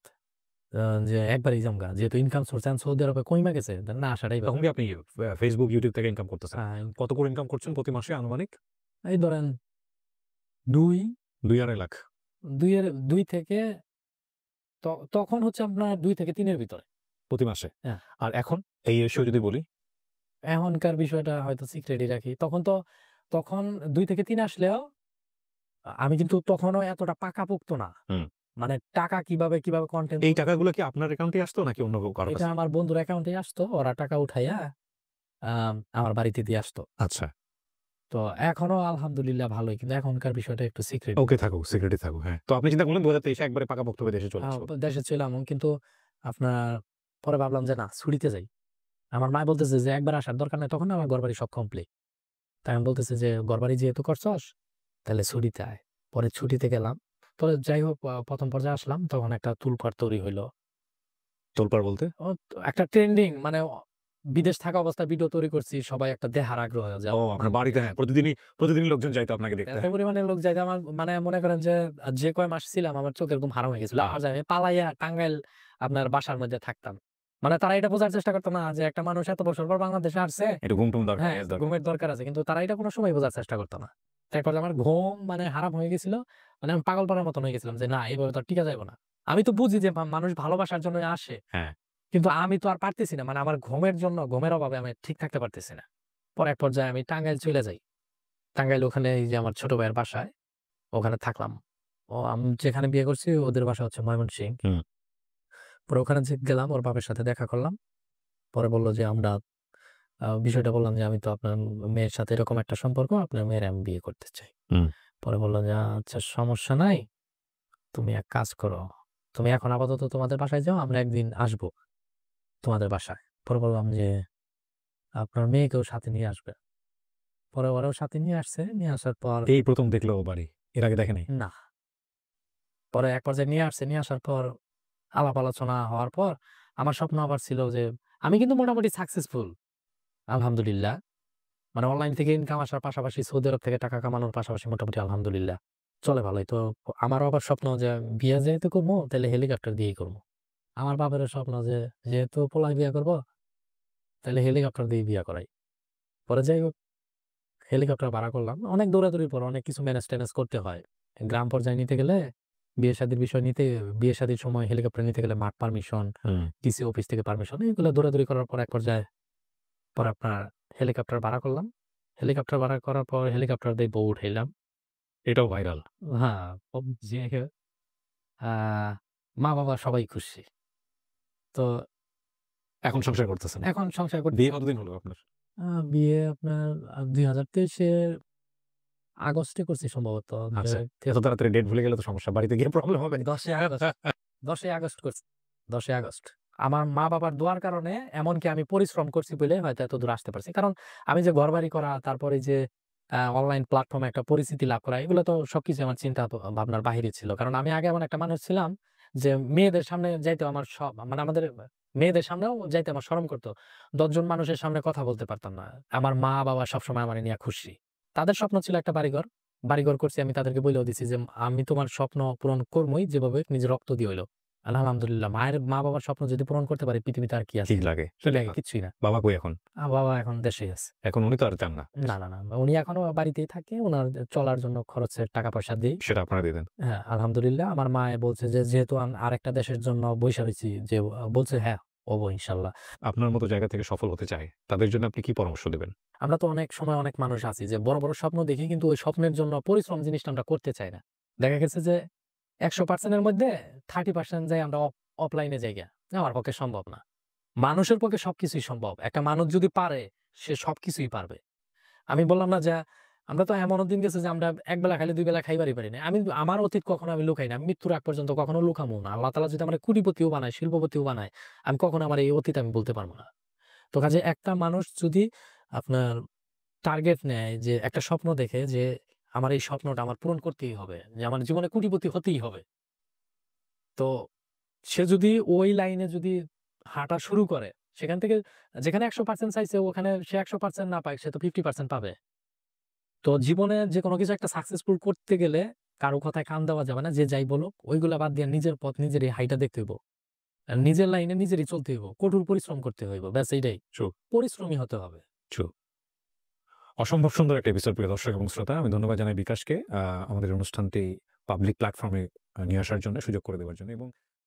আ যে একবারেই যামগা। যেহেতু ইনকাম সোর্স এখন সৌদি আরবে কইমা গেছে, না আসাটাই তখন ভালো। কি আপনি Facebook, YouTube থেকে ইনকাম করতেছেন? হ্যাঁ, কত করে ইনকাম করছেন প্রতি মাসে আনুমানিক? এই ধরেন ২, ২-২.৫ লাখ ২ থেকে তখন হচ্ছে আপনার ২ থেকে ৩ এর ভিতরে। প্রতি মাসে। হ্যাঁ। আর এখন এই রেশিও যদি বলি? এখনকার বিষয়টা হয়তো সিক্রেটই রাখি। তখন ২ থেকে ৩ আসলেও আমি কিন্তু তখনও এতটা পাকাপোক্ত না। হুম। মানে টাকা কিভাবে কনটেন্ট এই টাকাগুলো কি আপনার অ্যাকাউন্টে আসতো নাকি অন্য কারো এটা কাছে? আমার বন্ধুর অ্যাকাউন্টে আসতো। ওরা টাকা উঠাইয়া আমার বাড়িতে দিয়ে আসতো। আচ্ছা। তো এখনো আলহামদুলিল্লাহ ভালোই। কিন্তু এখনকার বিষয়টা একটু সিক্রেট। ওকে থাকুক, সিক্রেটই থাকুক। হ্যাঁ। তো আপনি চিন্তা করলেন ২০২৩ এ একবারে পাকাপোক্ত হয়ে দেশে চলে আসবো। দেশে ছিলাম কিন্তু আপনার পরে ভাবলাম যে না ছুটিতে যাই। আমার মা বলতেছে যে একবার আসার দরকার নাই। তখন না আমার ঘরবাড়ি সব কমপ্লিট। তাই আমি বলতেছি যে ঘরবাড়ি যেহেতু করছস তাহলে ছুটিতে আয়। পরে ছুটিতে গেলাম। পরে যাই হোক ১ম পর্যায়ে আসলাম তখন একটা তুলপাড় তৈরি হইলো। তোলপাড় বলতে? একটা ট্রেন্ডিং মানে বিদেশ থাকা অবস্থায় ভিডিও তৈরি করছি। সবাই একটা দেখার আগ্রহ যে ও আপনার বাড়িতে হ্যাঁ, প্রতিদিনই লোকজন যাইতো আপনাকে দেখতে। এত পরিমাণে লোক যাইতো আমার মানে মনে করেন যে কয় মাস ছিলাম আমার চোখের ঘুম হারাম হয়ে গেছিল। আর আমি পালাইয়া টাঙ্গাইল আপনার বাসার মধ্যে থাকতাম। মানে তারা এটা বোঝার চেষ্টা করত না যে একটা মানুষ এত বছর পর বাংলাদেশে আসছে। একটু ঘুম-টুম দরকার, হ্যাঁ, রেস্ট দরকার। ঘুমের দরকার আছে। কিন্তু তারা এটা কোন সময় বোঝার চেষ্টা করত না। তারপর আমার ঘুম মানে হারাম হয়ে গেছিল। মানে আমি পাগল মতন হয়ে গেছিলাম যে না এভাবে তো আর টিকা যাইব না। আমি তো বুঝি যে মানুষ ভালোবাসার জন্য আসে। হ্যাঁ। কিন্তু আমি তো আর পারতেছি না। মানে আমার ঘুমের অভাবে আমি ঠিক থাকতে পারতেছি না। পরে এক পর্যায়ে আমি টাঙ্গাইল চইলা যাই। টাঙ্গাইল ওখানে এই যে আমার ছোট ভাইয়ের বাসায়, ওখানে থাকলাম। আমি যেখানে বিয়ে করছি ওদের বাসা হচ্ছে ময়মনসিংহ। হুম। পরে ওখানে গেলাম ওর বাপের সাথে দেখা করলাম। পরে বলল যে আমরা বিষয়টা বললাম যে আমি তো আপনার মেয়ের সাথে এরকম একটা সম্পর্ক, আপনার মেয়ের আমি বিয়ে করতে চাই। হুম। পরে বলল যে আচ্ছা সমস্যা নাই। তুমি এক কাজ করো। তুমি এখন আপাতত তোমাদের বাসায় যাও, আমরা একদিন আসবো তোমাদের বাসায়। পরে বললাম যে আপনার মেয়েকেও সাথে নিয়ে আসবে। পরে ওরাও সাথে নিয়ে আসছে। নিয়ে আসার পর এই ১ম দেখলো ও বাড়ি। এর আগে দেখে নাই? না। পরে এক পর্যায়ে নিয়ে আসছে। নিয়ে আসার পর আলাপ আলোচনা হওয়ার পর আমার স্বপ্ন আবার ছিল যে আমি কিন্তু মোটামুটি সাকসেসফুল আলহামদুলিল্লাহ। মানে অনলাইন থেকে ইনকাম আসার পাশাপাশি সৌদি আরব থেকে টাকা কামানোর পাশাপাশি মোটামুটি আলহামদুলিল্লাহ চলে ভালোই। তো আমারও আবার স্বপ্ন যে বিয়ে যেহেতু করবো তাইলে হেলিকপ্টার দিয়েই করবো। আমার বাপেরও স্বপ্ন যে যেহেতু পোলায় বিয়ে করবো তাইলে হেলিকপ্টার দিয়ে বিয়ে করাই। পরে যাই হোক হেলিকপ্টার ভাড়া করলাম। অনেক দৌড়াদৌড়ির পর অনেক কিছু ম্যানেজ-ট্যানেজ করতে হয়। গ্রাম পর্যায়ে নিতে গেলে বিয়ে-শাদীর বিষয় নিতে বিয়ে-শাদীর সময় হেলিকপ্টার নিতে গেলে মাঠ পারমিশন, হুম। ডিসি অফিস থেকে পারমিশন এগুলো দৌড়াদৌড়ি করার পর এক পর্যায়ে পরে আপনার হেলিকপ্টার ভাড়া করলাম। হেলিকপ্টার ভাড়া করার পর হেলিকপ্টার দিয়ে বউ উঠাইলাম। এটাও ভাইরাল। হ্যাঁ, যে আ মা-বাবা সবাই খুশি। তো এখন সংসার করতেছেন। এখন সংসার করতে বিয়ে কতদিন হলো আপনার? বিয়ে আপনার ২০২৩ এর আগস্টে করছি সম্ভবত। আচ্ছা। এত তাড়াতাড়ি ডেট ভুলে গেলে তো সমস্যা। বাড়িতে গিয়ে প্রবলেম হবে। ১০ই আগস্ট ১০ই আগস্ট করছি। ১০ই আগস্ট। আমার মা-বাবার দোয়ার কারণে এমনকি আমি পরিশ্রম করছি বলে হয়তো এতদূর আসতে পারছি। কারণ আমি যে ঘরবাড়ি করা, তারপরে যে অনলাইন প্ল্যাটফর্মে একটা পরিচিতি লাভ করা, এগুলো তো সবকিছু আমার চিন্তা ভাবনার বাহিরে ছিল। কারণ আমি আগে এমন একটা মানুষ ছিলাম যে মেয়েদের সামনে যাইতেও আমার মানে আমাদের মেয়েদের সামনেও যাইতে আমার শরম করত। ১০ জন মানুষের সামনে কথা বলতে পারতাম না। আমার মা-বাবা সবসময় আমারে নিয়া খুশি। তাদের স্বপ্ন ছিল একটা বাড়িঘর। বাড়িঘর করছি, আমি তাদেরকে বইলেও দিছি যে, "আমি তোমার স্বপ্ন পূরণ করবোই, যেভাবে হোক নিজের রক্ত দিয়ে হইলেও।" আলহামদুলিল্লাহ, মা-বাবার স্বপ্ন যদি পূরণ করতে পারি, পৃথিবীতে আর কি আছে? ঠিক লাগে। কি লাগে? কিচ্ছুই না। বাবা কই এখন? বাবা এখন দেশেই আছে। এখন উনি তো আর যান না। না, না, না। উনি এখনো বাড়িতেই থাকে। উনার চলার জন্য খরচের টাকা-পয়সা দেই। সেটা আপনারা দিয়ে দেন। হ্যাঁ, আলহামদুলিল্লাহ। আমার মায়ে বলছে যে, যেহেতু আরেকটা দেশের জন্য বইসা রইছি, যে বলছে, "হ্যাঁ, হবো ইনশাআল্লাহ।" আপনার মতো জায়গা থেকে সফল হতে চায়। তাদের জন্য আপনি কি পরামর্শ দেবেন? আমরা তো অনেক সময় অনেক মানুষ আছি যে বড়, বড় স্বপ্ন দেখি, কিন্তু ওই স্বপ্নের জন্য পরিশ্রম জিনিসটা আমরা করতে চাই না। দেখা গেছে যে ১০০% এর মধ্যে 30% যাই আমরা অফলাইনে যাইগা। আমার পক্ষে সম্ভব না। মানুষের পক্ষে সবকিছুই সম্ভব। একটা মানুষ যদি পারে, সে সবকিছুই পারবে। আমি বললাম না যে, আমরা তো এমনও দিন গেছে যে আমরা এক বেলা খাইলে ২ বেলা খাইবারই পারি না। আমার অতীত কখনো আমি লুকাই না। আমি মৃত্যুর আগ পর্যন্ত কখনো লুকামও না। আল্লাহ তাআলা যদি আমারে কোটিপতিও বানায়, শিল্পপতিও বানায়, আমি কখনো আমার এই অতীত আমি বলতে পারব না। তো কাজেই একটা মানুষ যদি আপনার টার্গেট নেয়, যে একটা স্বপ্ন দেখে যে আমার এই স্বপ্নটা আমার পূরণ করতেই হবে। যে আমার জীবনে কোটিপতি হতেই হবে। তো সে যদি ওই লাইনে যদি হাঁটা শুরু করে, সেখান থেকে যেখানে ১০০% চাইছে, ওখানে সে ১০০% না পায়, সে তো 50% পাবে। তো জীবনে যেকোনো কিছু একটা সাকসেসফুল করতে গেলে কারো কথায় কান দেওয়া যাবে না। যে যাই বলুক, ওইগুলা বাদ দিয়ে নিজের পথ নিজেরই হাইটা দেখতে হইব। আর নিজের লাইনে নিজেরই চলতে হইব। কঠোর পরিশ্রম করতে হইব। ব্যাস এইটাই। ট্রু, পরিশ্রমী হতে হবে। ট্রু। অসম্ভব সুন্দর একটা এপিসোড প্রিয় দর্শক এবং শ্রোতা। আমি ধন্যবাদ জানাই বিকাশকে আমাদের অনুষ্ঠানটি পাবলিক প্ল্যাটফর্মে নিয়ে আসার জন্য, সুযোগ করে দেওয়ার জন্য এবং